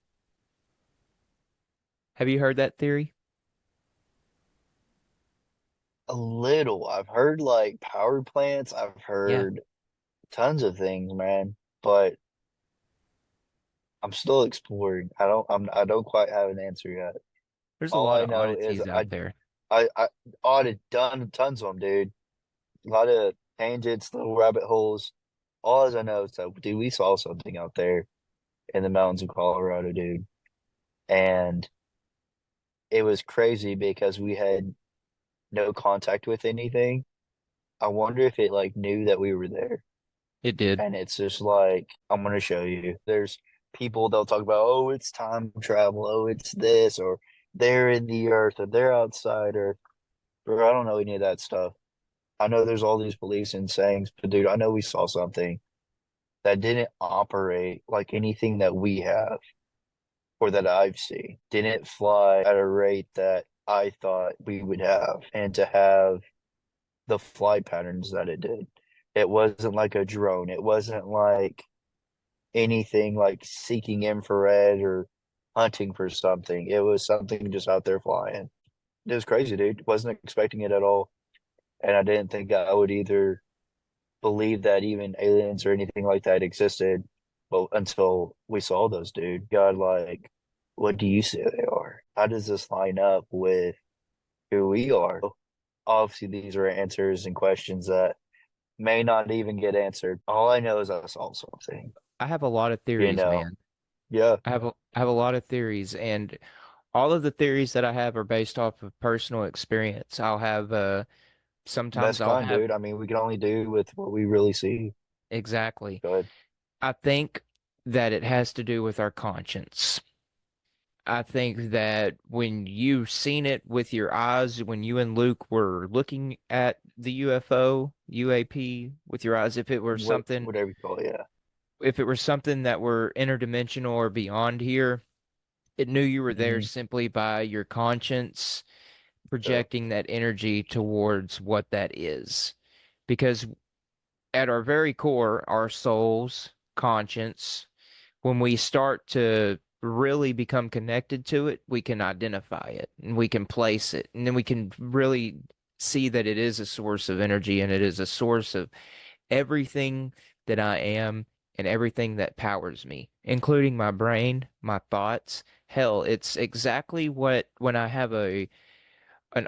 Have you heard that theory? A little. I've heard like power plants. I've Yeah. heard tons of things, man. But I'm still exploring. I don't quite have an answer yet. There's a All lot I of know is oddities out there. I audited done tons of them, dude. A lot of tangents, little rabbit holes. All as I know is that, dude, we saw something out there in the mountains of Colorado, dude. And it was crazy because we had no contact with anything. I wonder if it like knew that we were there. It did. And it's just like, I'm gonna show you. There's people they'll talk about, oh, it's time travel, oh, it's this, or they're in the earth, or they're outside, or I don't know any of that stuff. I know there's all these beliefs and sayings, but dude, I know we saw something that didn't operate like anything that we have or that I've seen. Didn't fly at a rate that I thought we would have, and to have the flight patterns that it did. It wasn't like a drone. It wasn't like anything like seeking infrared or hunting for something. It was something just out there flying. It was crazy, dude. Wasn't expecting it at all. And I didn't think I would either believe that even aliens or anything like that existed, but until we saw those, dude. God, like, what do you say they are? How does this line up with who we are? obviously these are answers and questions that may not even get answered. All I know is I saw something, I have a lot of you theories, know. man. Yeah, I have a lot of theories, and all of the theories that I have are based off of personal experience. I'll have sometimes best I'll kind, have dude. I mean, we can only do with what we really see. exactly. Go ahead. I think that it has to do with our conscience. I think that when you've seen it with your eyes, when you and Luke were looking at the UFO, UAP with your eyes, Whatever you call it, yeah. if it were something that were interdimensional or beyond here, it knew you were there Hmm. simply by your conscience Yeah. projecting that energy towards what that is. Because at our very core, our souls, conscience, when we start to really become connected to it, we can identify it and we can place it. And then we can really see that it is a source of energy and it is a source of everything that I am and everything that powers me, including my brain, my thoughts. Hell, it's exactly what when I have an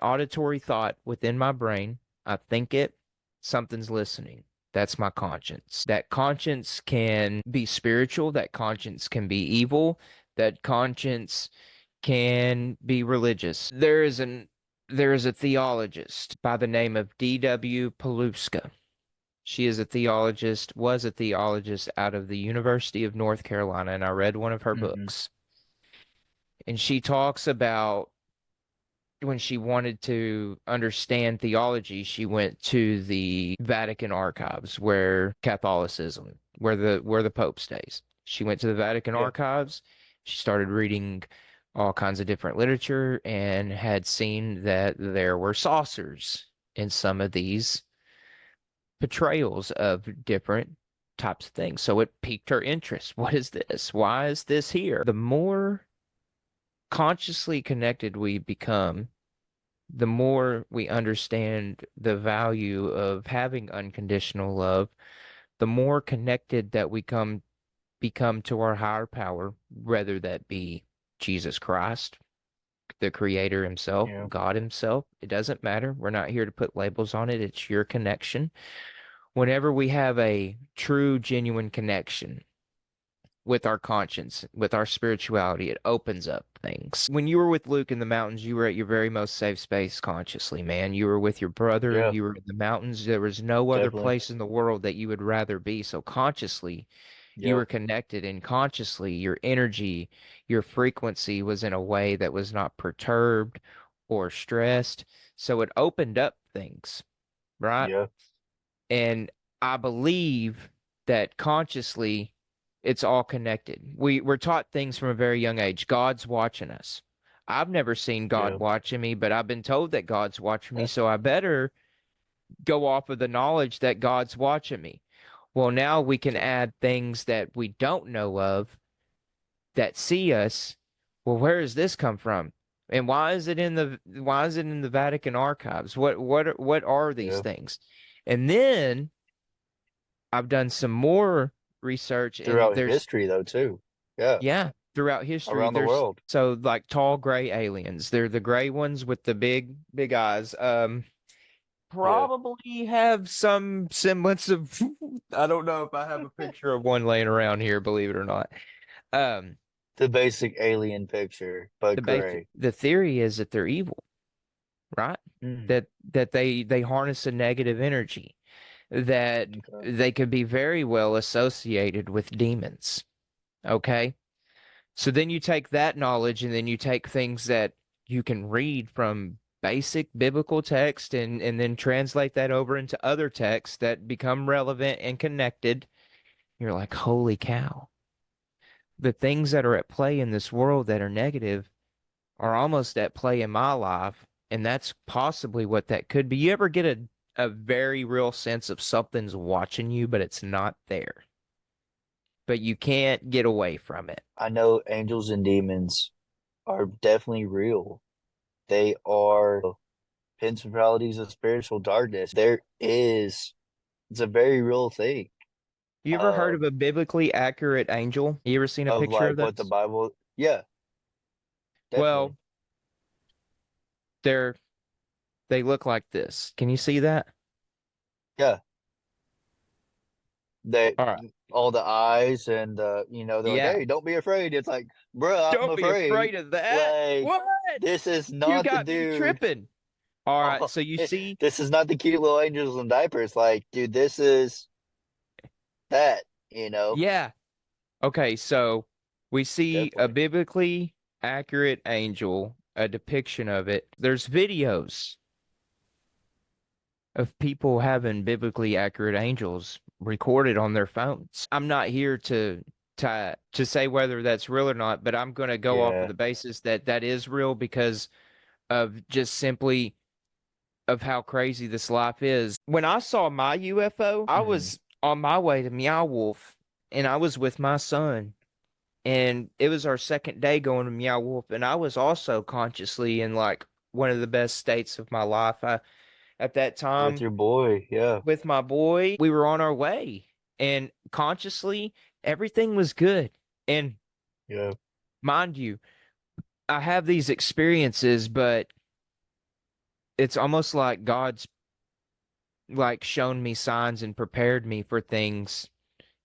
auditory thought within my brain. I think it, something's listening. That's my conscience. That conscience can be spiritual, that conscience can be evil, that conscience can be religious. There is a theologist by the name of D.W. Paluska. She is a theologist, was a theologist out of the University of North Carolina, and I read one of her Hmm. books. And she talks about when she wanted to understand theology, she went to the Vatican archives where Catholicism, where the Pope stays. She went to the Vatican Yeah. archives. She started reading all kinds of different literature and had seen that there were saucers in some of these portrayals of different types of things. So it piqued her interest. What is this? Why is this here? The more consciously connected we become, the more we understand the value of having unconditional love, the more connected that we become to our higher power, whether that be Jesus Christ, the creator himself, Yeah. God himself. It doesn't matter. We're not here to put labels on it. It's your connection. Whenever we have a true, genuine connection with our conscience, with our spirituality, it opens up things. When you were with Luke in the mountains, you were at your very most safe space consciously, man. You were with your brother, Yeah. you were in the mountains. There was no other Definitely. place in the world that you would rather be. So consciously, you Yeah. were connected, and consciously, your energy, your frequency was in a way that was not perturbed or stressed. So it opened up things, right? Yeah. And I believe that consciously it's all connected. We're taught things from a very young age. God's watching us. I've never seen God Yeah. watching me, but I've been told that God's watching me, so I better go off of the knowledge that God's watching me. Well, now we can add things that we don't know of that see us. Well, where does this come from? And why is it in the Vatican archives? What are these Yeah. things? And then I've done some more research and Throughout there's history, though, too. Yeah. yeah, throughout history Around the there's world. so like tall gray aliens. They're the gray ones with the big eyes. Yeah. Probably have some semblance of I don't know if I have a picture of one laying around here, believe it or not. Um The basic alien picture, but gray. the theory is that they're evil, right? Mm. That they harness a negative energy, that Okay. they could be very well associated with demons. Okay. So then you take that knowledge and then you take things that you can read from basic biblical text and then translate that over into other texts that become relevant and connected. You're like, holy cow. The things that are at play in this world that are negative are almost at play in my life. And that's possibly what that could be. You ever get a very real sense of something's watching you, but it's not there, but you can't get away from it? I know angels and demons are definitely real. They are principalities of spiritual darkness. It's a very real thing. You ever heard Uh, of a biblically accurate angel? You ever seen a of picture like of what the those? Bible, yeah, definitely. Well, they're They look like this. Can you see that? Yeah, they All right. all the eyes and they're like, Yeah. hey, don't be afraid. It's like, bruh, I'm Don't be afraid. afraid of that. Like, What? this is You not the got me dude. tripping. All right. Oh, So you see, this is not the cute little angels in diapers. Like, dude, this is that, you know? yeah. Okay. So we see a Definitely. biblically accurate angel, a depiction of it. There's videos of people having biblically accurate angels recorded on their phones. I'm not here to say whether that's real or not, but I'm going to go off of Yeah. the basis that that is real because of just simply of how crazy this life is. When I saw my UFO, I Mhm. was on my way to Meow Wolf and I was with my son. And it was our second day going to Meow Wolf, and I was also consciously in like one of the best states of my life. At that With time your boy. Yeah. with my boy, we were on our way, and consciously everything was good. And Yeah. mind you, I have these experiences, but it's almost like God's like shown me signs and prepared me for things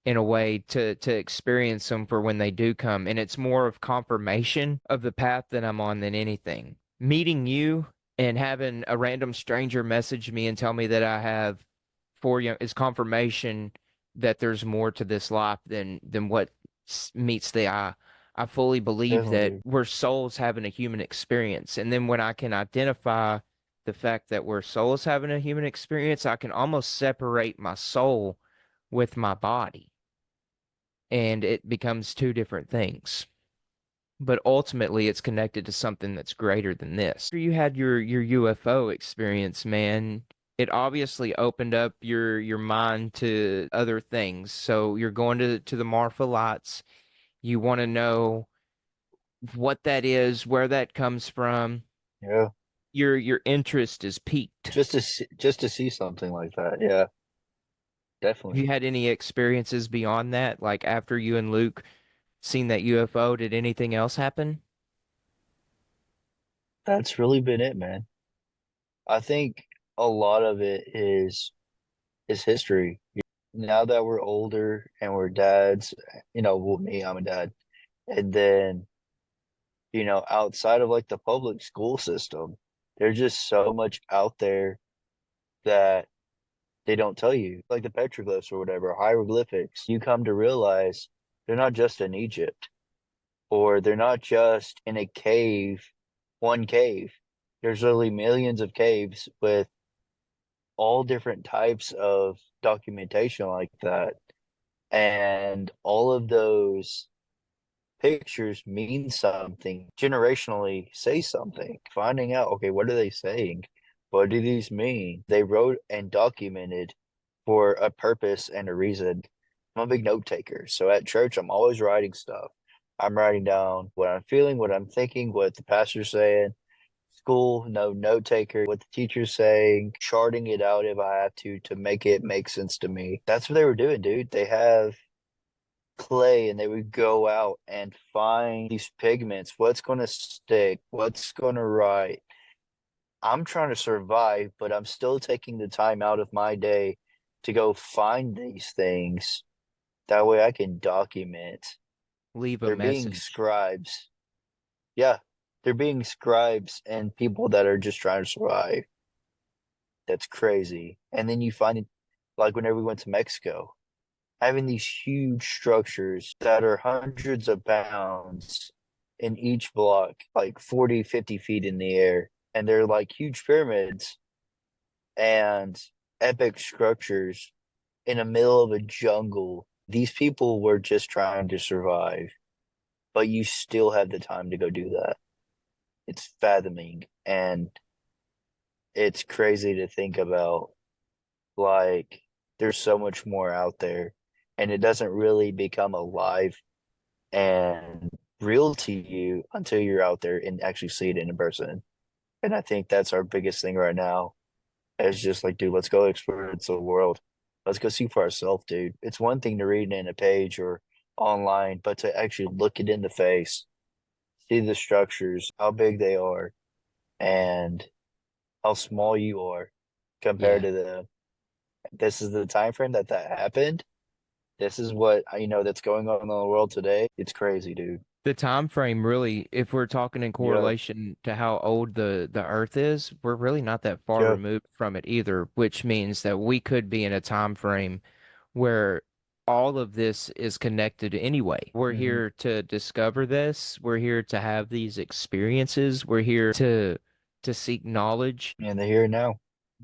in a way to experience them for when they do come. And it's more of confirmation of the path that I'm on than anything. Meeting you and having a random stranger message me and tell me that I have four young is confirmation that there's more to this life than what meets the eye. I fully believe Definitely, that dude. we're souls having a human experience. And then when I can identify the fact that we're souls having a human experience, I can almost separate my soul with my body and it becomes two different things. But ultimately, it's connected to something that's greater than this. After you had your UFO experience, man, it obviously opened up your mind to other things. So you're going to the Marfa Lights. You want to know what that is, where that comes from. Yeah. Your interest is piqued. Just to see something like that. Yeah, Have you definitely. had any experiences beyond that? Like after you and Luke seen that UFO, did anything else happen? That's really been it, man. I think a lot of it is history. Now that we're older and we're dads, well, me, I'm a dad. And then, outside of like the public school system, there's just so much out there that they don't tell you. Like the petroglyphs or whatever, hieroglyphics, you come to realize they're not just in Egypt or they're not just in a cave, one cave. There's literally millions of caves with all different types of documentation like that. And all of those pictures mean something, generationally say something, finding out, okay, what are they saying? What do these mean? They wrote and documented for a purpose and a reason. I'm a big note taker. So at church, I'm always writing stuff. I'm writing down what I'm feeling, what I'm thinking, what the pastor's saying. School, no note taker, what the teacher's saying, charting it out if I have to make it make sense to me. That's what they were doing, dude. They have clay and they would go out and find these pigments. What's going to stick? What's going to write? I'm trying to survive, but I'm still taking the time out of my day to go find these things. That way I can document. Leave a They're being message. scribes. Yeah, they're being scribes and people that are just trying to survive. That's crazy. And then you find it like whenever we went to Mexico, having these huge structures that are hundreds of pounds in each block, like 40, 50 feet in the air. And they're like huge pyramids and epic structures in the middle of a jungle. These people were just trying to survive, but you still have the time to go do that. It's fathoming and it's crazy to think about. Like, there's so much more out there, and it doesn't really become alive and real to you until you're out there and actually see it in person. And I think that's our biggest thing right now. Is just like, dude, let's go experience the world. Let's go see for ourselves, dude. It's one thing to read it in a page or online, but to actually look it in the face, see the structures, how big they are, and how small you are compared Yeah. to them. This is the time frame that happened. This is what that's going on in the world today. It's crazy, dude. The time frame really, if we're talking in Yeah, correlation to how old the Earth is, we're really not that far yeah, removed from it either, which means that we could be in a time frame where all of this is connected anyway. We're hmm here to discover this. We're here to have these experiences. We're here to seek knowledge. and they're here now.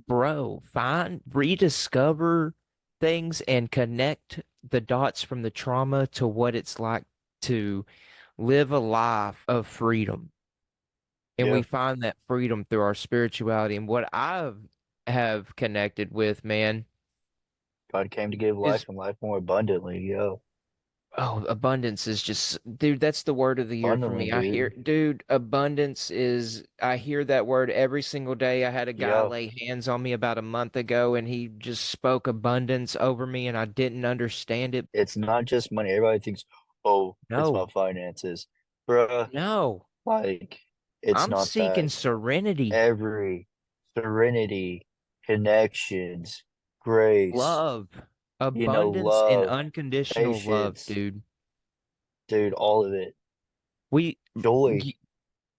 Bro, find, rediscover things and connect the dots from the trauma to what it's like to live a life of freedom. And Yeah, we find that freedom through our spirituality. And what I have connected with, man, God came to give is, life and life more abundantly. Yo, oh, abundance is just, dude, that's the word of the year for abundantly, me. I hear, dude. dude, abundance is, I hear that word every single day. I had a guy Yeah, lay hands on me about a month ago and he just spoke abundance over me and I didn't understand it. it's not just money. Everybody thinks, oh, it's my No, finances, bruh. no, Like, it's I'm not seeking that. serenity, Every serenity, connections, grace, love, abundance, and love, unconditional love, patience, dude. dude, all of it. We, Joy.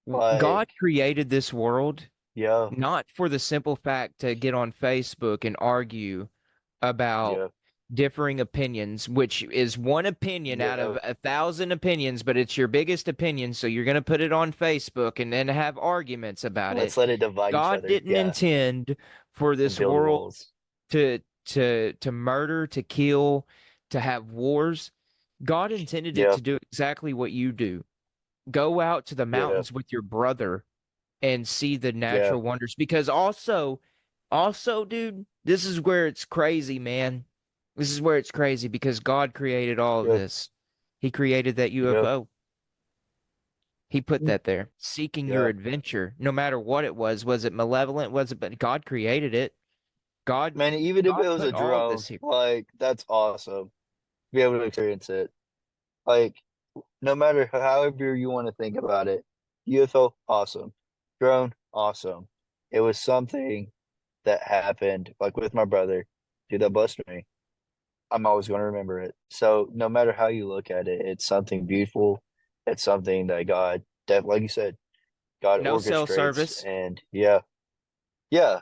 Like, God created this world yeah, not for the simple fact to get on Facebook and argue about yeah, differing opinions, which is one opinion out of yeah. 1,000 opinions, but it's your biggest opinion, so you're going to put it on Facebook and then have arguments about it. Let's let it divide each God other. didn't Yeah, intend for to this build world walls. to murder, to kill, to have wars. God intended it Yeah, to do exactly what you do. Go out to the yeah, mountains with your brother and see the yeah, natural wonders. Because also, dude, this is where it's crazy, man. This is where it's crazy because God created all of yeah, this. He created that yeah, UFO. He put that there, seeking your yeah. adventure, no matter what it was. Was it malevolent? Was it? But God created it. God, Man, even if God it was put a all of drone, this here. like that's awesome. Be able to experience it. Like, no matter however you want to think about it, UFO, awesome. Drone, awesome. It was something that happened, like with my brother, dude, that blessed me. I'm always going to remember it. So no matter how you look at it, it's something beautiful. It's something that God, like you said, God No cell orchestrates. service. And yeah, yeah.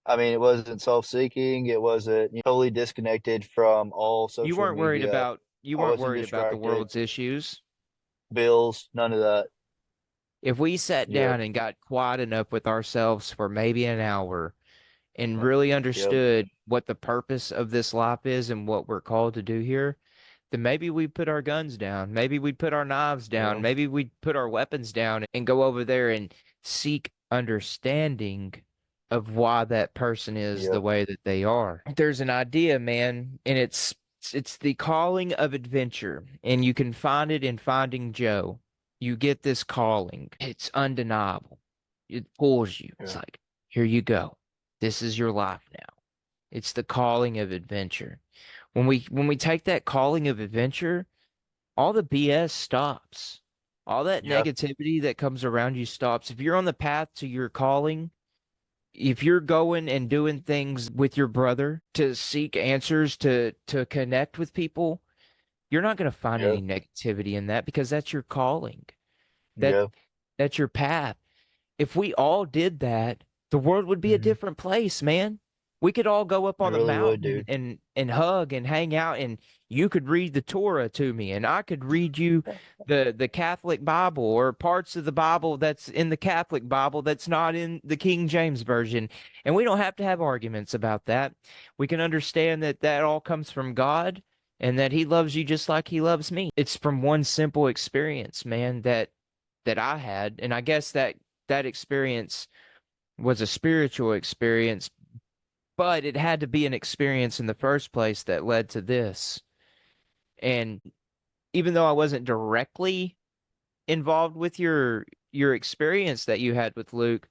I mean, it wasn't self-seeking. It wasn't totally disconnected from all You social weren't worried media. about you I weren't wasn't worried about the distracted. world's issues. Bills, none of that. If we sat Yeah, down and got quiet enough with ourselves for maybe an hour and really yep, understood what the purpose of this life is and what we're called to do here, then maybe we'd put our guns down. Maybe we'd put our knives down. yeah, Maybe we'd put our weapons down and go over there and seek understanding of why that person is the yep, way that they are. There's an idea, man, and it's the calling of adventure, and you can find it in Finding Joe. You get this calling. It's undeniable. It pulls you. It's yeah, like, here you go. This is your life now. It's the calling of adventure. When we take that calling of adventure, all the BS stops. All that yeah, negativity that comes around you stops. If you're on the path to your calling, if you're going and doing things with your brother to seek answers, to connect with people, you're not going to find yeah, any negativity in that because that's your calling. That yeah. that's your path. If we all did that, the world would be a hmm different place, man. We could all go up It on the really would, mountain and, dude. and hug and hang out and you could read the Torah to me and I could read you the Catholic Bible or parts of the Bible that's in the Catholic Bible that's not in the King James version. And we don't have to have arguments about that. We can understand that that all comes from God and that he loves you just like he loves me. It's from one simple experience, man, that I had, and I guess that experience was a spiritual experience, but it had to be an experience in the first place that led to this. And even though I wasn't directly involved with your experience that you had with Luke,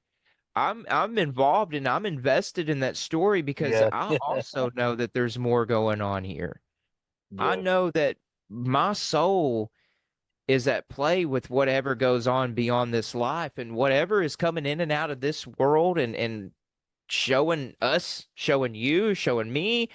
I'm involved and I'm invested in that story because Yeah, I also know that there's more going on here. I yeah, know that my soul is at play with whatever goes on beyond this life and whatever is coming in and out of this world and showing us, showing you, showing me,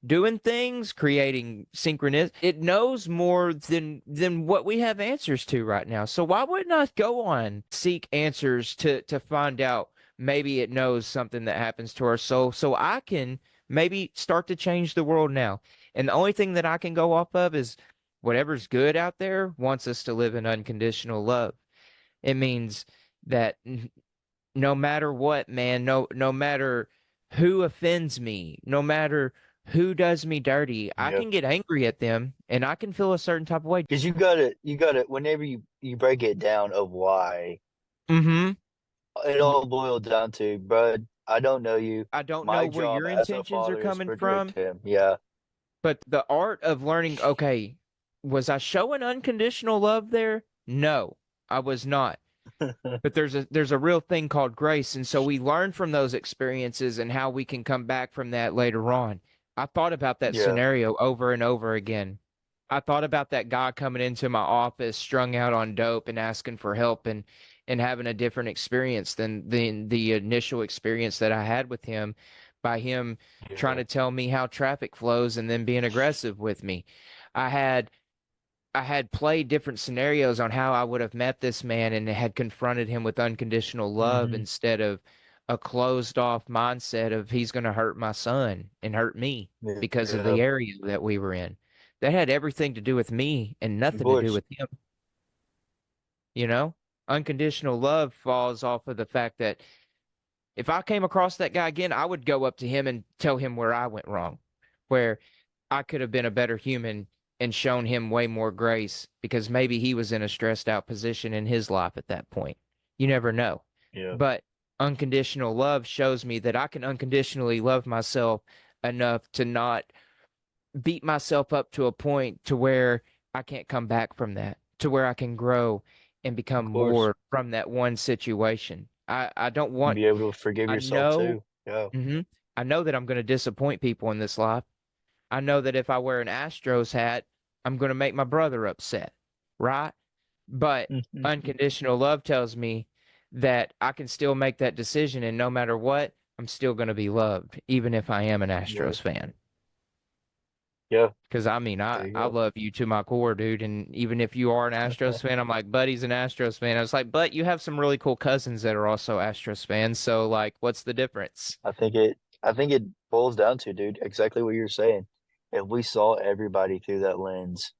doing things, creating synchronicity. It knows more than what we have answers to right now. So why wouldn't I go on seek answers to find out maybe it knows something that happens to our soul so I can maybe start to change the world now. And the only thing that I can go off of is whatever's good out there wants us to live in unconditional love. It means that no matter what, man, no matter who offends me, no matter who does me dirty, I Yeah. can get angry at them and I can feel a certain type of way. Because you gotta, whenever you break it down of why, Mm-hmm. it all boiled down to, bud, I don't know you. I don't know My where job your as a intentions are father is coming protect from, him. Yeah. but the art of learning, okay, was I showing unconditional love there? No, I was not. But there's a real thing called grace, and so we learn from those experiences and how we can come back from that later on. I thought about that Yeah. scenario over and over again. I thought about that guy coming into my office strung out on dope and asking for help and having a different experience than the initial experience that I had with him, by him trying Yeah. to tell me how traffic flows and then being aggressive with me. I had I had played different scenarios on how I would have met this man and had confronted him with unconditional love Hmm. instead of a closed off mindset of he's going to hurt my son and hurt me because of Yeah. the area that we were in. That had everything to do with me and Of nothing to do course. with him, you know? Unconditional love falls off of the fact that if I came across that guy again, I would go up to him and tell him where I went wrong, where I could have been a better human and shown him way more grace because maybe he was in a stressed out position in his life at that point. You never know. Yeah. But unconditional love shows me that I can unconditionally love myself enough to not beat myself up to a point to where I can't come back from that, to where I can grow and Of become course. more from that one situation. I don't And want, be able to forgive I yourself know, too. Yeah. mhm, I know that I'm going to disappoint people in this life. I know that if I wear an Astros hat, I'm going to make my brother upset, right? But unconditional love tells me that I can still make that decision, and no matter what, I'm still going to be loved, even if I am an Yeah. Astros fan. Yeah. Because I mean, There I you love you to my core, dude. And even if you are an go. Astros fan, I'm like, buddy's an Astros fan. I was like, but you have some really cool cousins that are also Astros fans. So, like, what's the difference? I think it boils down to, dude, exactly what you're saying. If we saw everybody through that lens,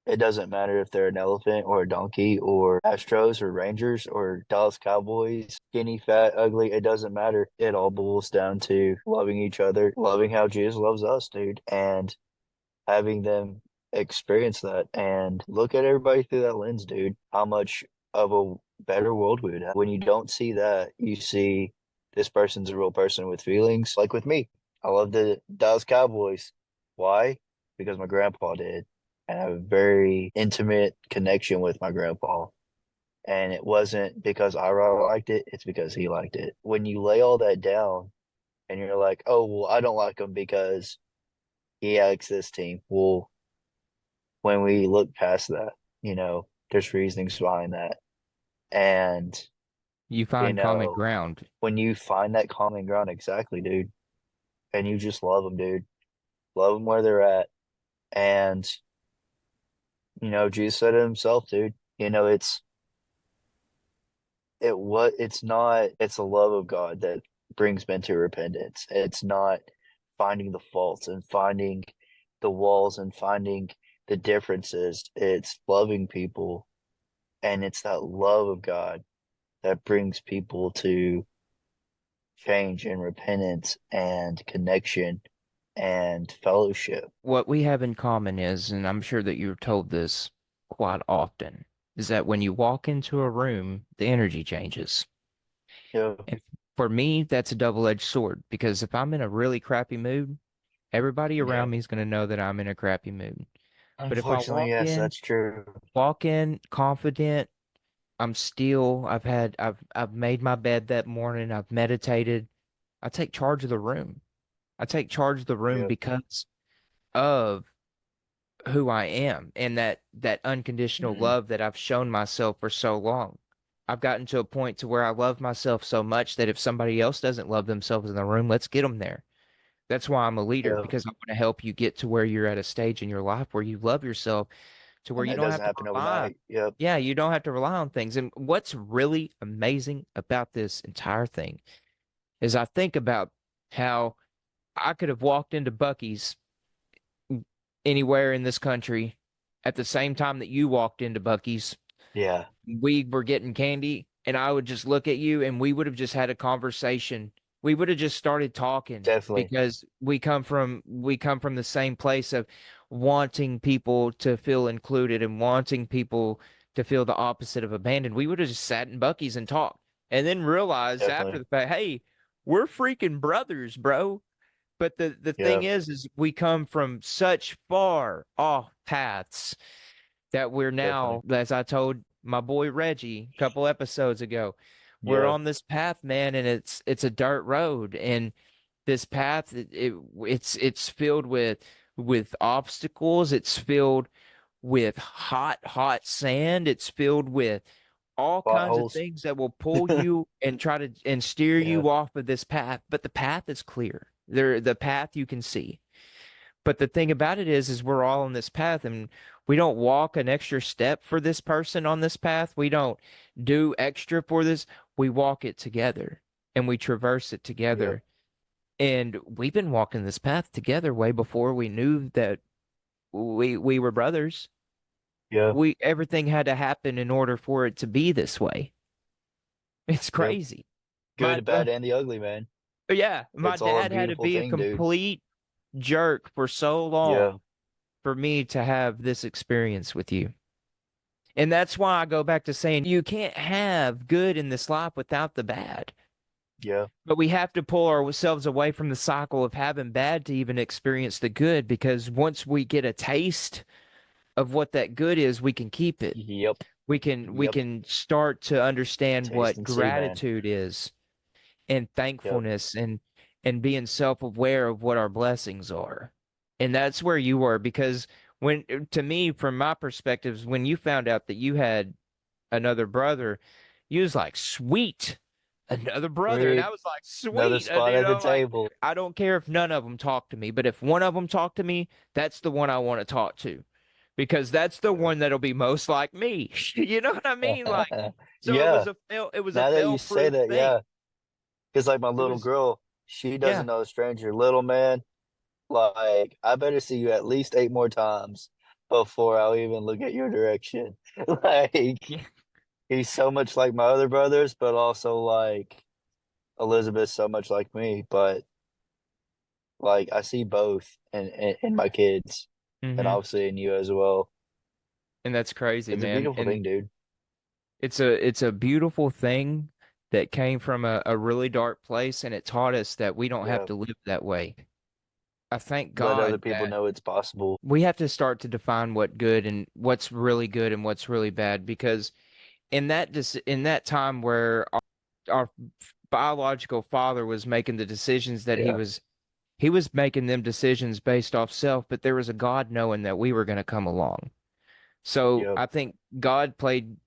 it doesn't matter if they're an elephant or a donkey or Astros or Rangers or Dallas Cowboys, skinny, fat, ugly, it doesn't matter. It all boils down to loving each other, loving how Jesus loves us, dude, and having them experience that and look at everybody through that lens, dude. How much of a better world we would have. When you don't see that, you see this person's a real person with feelings. Like with me, I love the Dallas Cowboys. Why? Because my grandpa did. And I have a very intimate connection with my grandpa. And it wasn't because I liked it, it's because he liked it. When you lay all that down and you're like, oh, well, I don't like him because he likes this team. Well, when we look past that, there's reasonings behind that. And, You you find common know, ground. when you find that common ground, exactly, dude, and you just love them, dude, love them where they're at. And, Jesus said it himself, dude, it's not, it's the love of God that brings men to repentance. It's not finding the faults and finding the walls and finding the differences. It's loving people. And it's that love of God that brings people to change and repentance and connection and fellowship. What we have in common is, and I'm sure that you're told this quite often, is that when you walk into a room, the energy changes. Yeah, And for me, that's a double-edged sword because if I'm in a really crappy mood, everybody yeah. around me is going to know that I'm in a crappy mood. But if I Unfortunately, yes, that's true. walk in confident, I've made my bed that morning, I've meditated, I take charge of the room. I take charge of the room Yeah. because of who I am and that unconditional Mhm. love that I've shown myself for so long. I've gotten to a point to where I love myself so much that if somebody else doesn't love themselves in the room, let's get them there. That's why I'm a leader, Yeah. because I want to help you get to where you're at a stage in your life where you love yourself to where And you that don't doesn't have to happen rely. overnight. Yep. Yeah, you don't have to rely on things. And what's really amazing about this entire thing is I think about how I could have walked into Bucky's anywhere in this country at the same time that you walked into Bucky's. Yeah. We were getting candy, and I would just look at you, and we would have just had a conversation. We would have just started talking Definitely. because we come from the same place of wanting people to feel included and wanting people to feel the opposite of abandoned. We would have just sat in Bucky's and talked, and then realized after Definitely. the fact, hey, we're freaking brothers, bro. But the thing Yeah. is we come from such far off paths that we're Definitely. now, as I told my boy Reggie a couple episodes ago, we're Yeah. on this path, man, and it's a dirt road, and this path it's filled with obstacles. It's filled with hot sand. It's filled with all kinds of Potholes. things that will pull you and try to and steer Yeah. you off of this path. But the path is clear. The path you can see. But the thing about it is we're all on this path, and we don't walk an extra step for this person on this path. We don't do extra for this. We walk it together and we traverse it Yep. together. And we've been walking this path together way before we knew that we were brothers. Yeah. We everything had to happen in order for it to be this way. It's Yep. crazy. Good, My the bad, and the ugly, man. yeah, my It's all a dad had to beautiful be a thing, dude. complete jerk for so long Yeah. for me to have this experience with you. And that's why I go back to saying you can't have good in this life without the bad. Yeah. But we have to pull ourselves away from the cycle of having bad to even experience the good, because once we get a taste of what that good is, we can keep it. Yep. We Yep. can start to understand Taste what and see, man. gratitude is, and Yep. thankfulness, and being self-aware of what our blessings are. And that's where you were, because when to me, from my perspectives, when you found out that you had another brother, you was like, sweet, another brother. And Sweet. I was like, Another sweet. And spot at the like, table. I don't care if none of them talk to me, but if one of them talk to me, that's the one I want to talk to, because that's the Yeah. one that'll be most like me. You know what I mean? Like, so Yeah. it was a Now that you fail say proof that, thing. yeah. Because like my It little was, girl, she yeah, doesn't know a stranger. Little man, like I better see you at least 8 more times before I'll even look at your direction. Like yeah. he's so much like my other brothers, but also like Elizabeth so much like me. But like I see both in my kids, and Hmm. obviously in you as well. And that's crazy, It's a man. beautiful And thing, dude. it's a beautiful thing that came from a really dark place, and it taught us that we don't have Yeah. to live that way. I thank Let other God people that know it's possible. we have to start to define what good and what's really good and what's really bad, because in that time where our biological father was making the decisions that Yeah. he was making them decisions based off self, but there was a God knowing that we were going to come along. So Yep. I think God played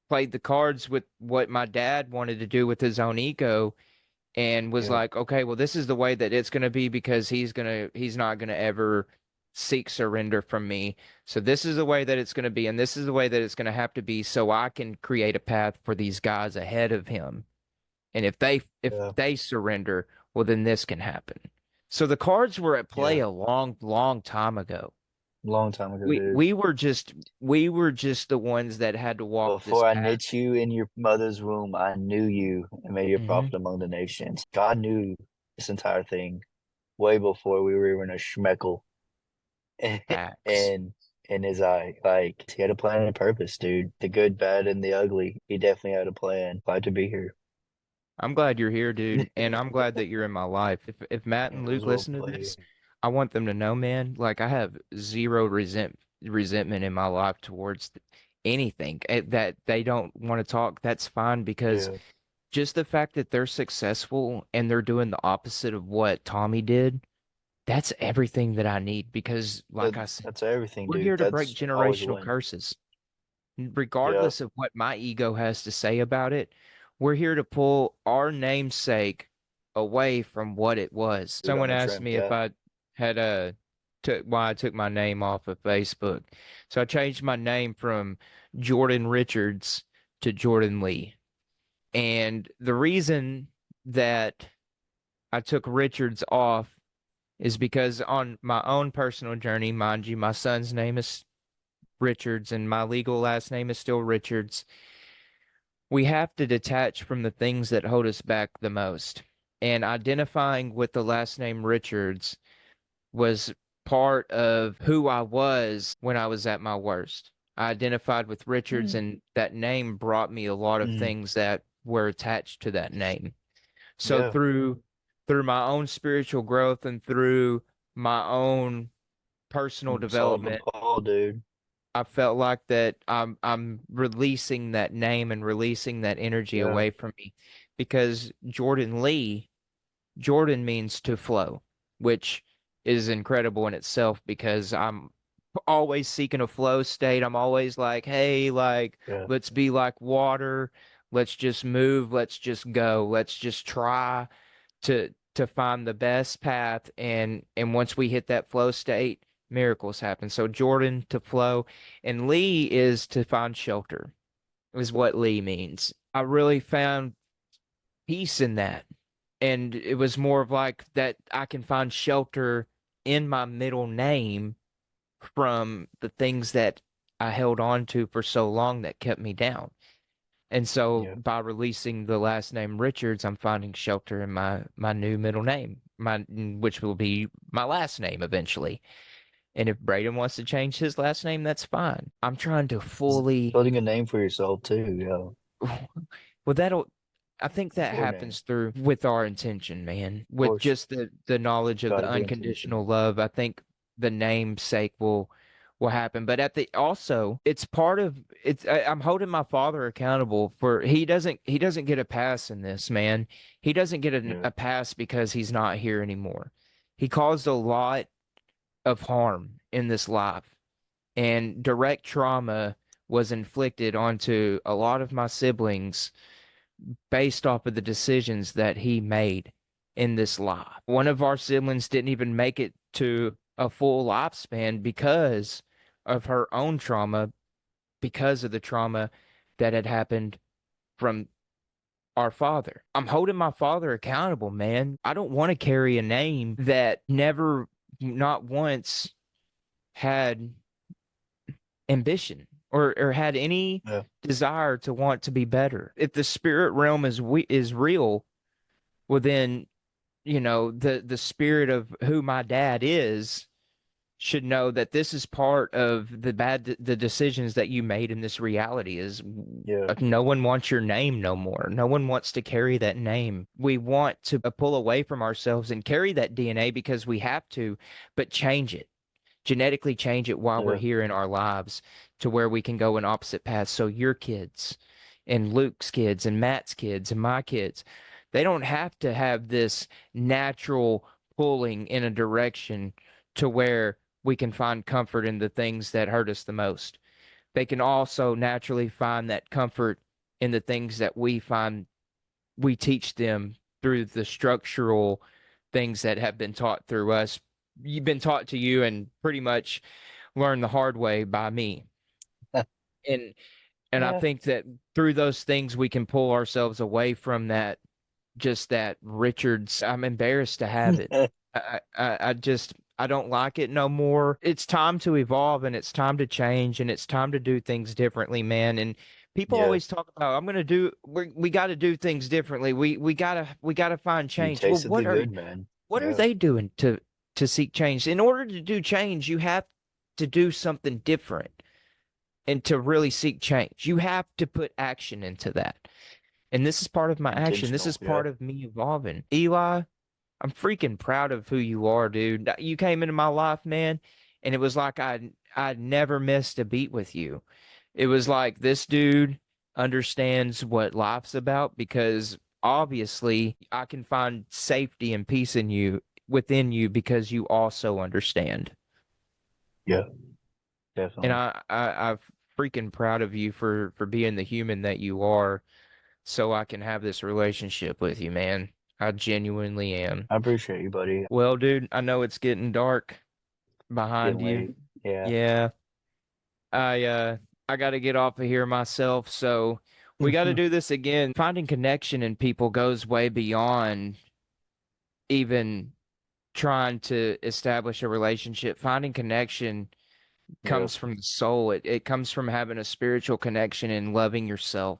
the cards with what my dad wanted to do with his own ego, and was Yep. like, okay, well, this is the way that it's going to be, because he's not going to ever seek surrender from me. So this is the way that it's going to be, and this is the way that it's going to have to be, so I can create a path for these guys ahead of him. And if Yeah. they surrender, well, then this can happen. So the cards were at play Yeah. a long time ago. Long time ago, We dude. we were just we were just the ones that had to walk this Before I path. knit you in your mother's womb, I knew you and made you a Hmm. prophet among the nations. God knew this entire thing way before we were even a schmeckle Facts. in in his eye. Like he had a plan and a purpose, dude. The good, bad, and the ugly. He definitely had a plan. Glad to be here. I'm glad you're here, dude, and I'm glad that you're in my life. If Matt and It Luke was well listen to played. this, I want them to know, man, like I have zero resentment in my life towards anything. That they don't want to talk. That's fine, because Yeah. just the fact that they're successful and they're doing the opposite of what Tommy did, that's everything that I need, because like I said, That's everything, we're dude. here to break That's always a generational win. curses. Yeah. regardless of what my ego has to say about it, we're here to pull our namesake away from what it was. Dude, Someone I'm a asked tramp me if guy. I had took why I took my name off of Facebook. So I changed my name from Jordan Richards to Jordan Lee. And the reason that I took Richards off is because on my own personal journey, mind you, my son's name is Richards and my legal last name is still Richards. We have to detach from the things that hold us back the most. And identifying with the last name Richards was part of who I was when I was at my worst. I identified with Richards, Mm. and that name brought me a lot of Mm. things that were attached to that name. So Yeah. through my own spiritual growth and through my own personal Solving development, Paul, dude. I felt like that I'm releasing that name and releasing that energy Yeah. away from me because Jordan means to flow, which is incredible in itself because I'm always seeking a flow state. I'm always like, hey, like, Yeah. let's be like water. Let's just move. Let's just go. Let's just try to find the best path. And once we hit that flow state, miracles happen. So Jordan to flow and Lee is to find shelter, is what Lee means. I really found peace in that. And it was more of like that I can find shelter in my middle name from the things that I held on to for so long that kept me down. And so Yeah. by releasing the last name Richards, I'm finding shelter in my new middle name, my which will be my last name eventually. And if Braden wants to change his last name, that's fine. I'm trying to fully Building a name for yourself too. Yeah. well, that'll I think that Or name. happens through with our intention, man. Of With course. just the knowledge of the Gotta be intentional. unconditional love, I think the namesake will happen. But at the also, it's part of it's. I'm holding my father accountable for he doesn't get a pass in this, man. He doesn't get Yeah. a pass because he's not here anymore. He caused a lot of harm in this life, and direct trauma was inflicted onto a lot of my siblings based off of the decisions that he made in this life. One of our siblings didn't even make it to a full lifespan because of her own trauma, because of the trauma that had happened from our father. I'm holding my father accountable, man. I don't want to carry a name that never, not once, had ambition or had any Yeah. desire to want to be better. If the spirit realm is real, well then, the spirit of who my dad is should know that this is part of the decisions that you made in this reality is Yeah. no one wants your name no more. No one wants to carry that name. We want to pull away from ourselves and carry that DNA because we have to, but change it genetically change it while we're Yeah. here in our lives to where we can go in opposite paths. So your kids and Luke's kids and Matt's kids and my kids, they don't have to have this natural pulling in a direction to where we can find comfort in the things that hurt us the most. They can also naturally find that comfort in the things that we teach them through the structural things that have been taught through us. You've been taught to you and pretty much learned the hard way by me. And and I Yeah. think that through those things we can pull ourselves away from that just that Richards. I'm embarrassed to have it. I just I don't like it no more. It's time to evolve and it's time to change and it's time to do things differently, man. And people Yeah. always talk about we got to do things differently. We got to find You change. Well, tasted the good, man. what are Yeah. they doing to seek change? In order to do change, you have to do something different and to really seek change. You have to put action into that. And this is part of my action. This Intentional. is Yeah. part of me evolving. Eli, I'm freaking proud of who you are, dude. You came into my life, man, and it was like I never missed a beat with you. It was like this dude understands what life's about because obviously I can find safety and peace in you within you because you also understand. Yeah. And Definitely. I freaking proud of you for being the human that you are, so I can have this relationship with you, man. I genuinely am. I appreciate you, buddy. Well, dude, I know it's getting dark behind Getting you. late. Yeah. Yeah. I got to get off of here myself, so we got to do this again. Finding connection in people goes way beyond even trying to establish a relationship. Finding connection Yeah. comes from the soul. It comes from having a spiritual connection and loving yourself.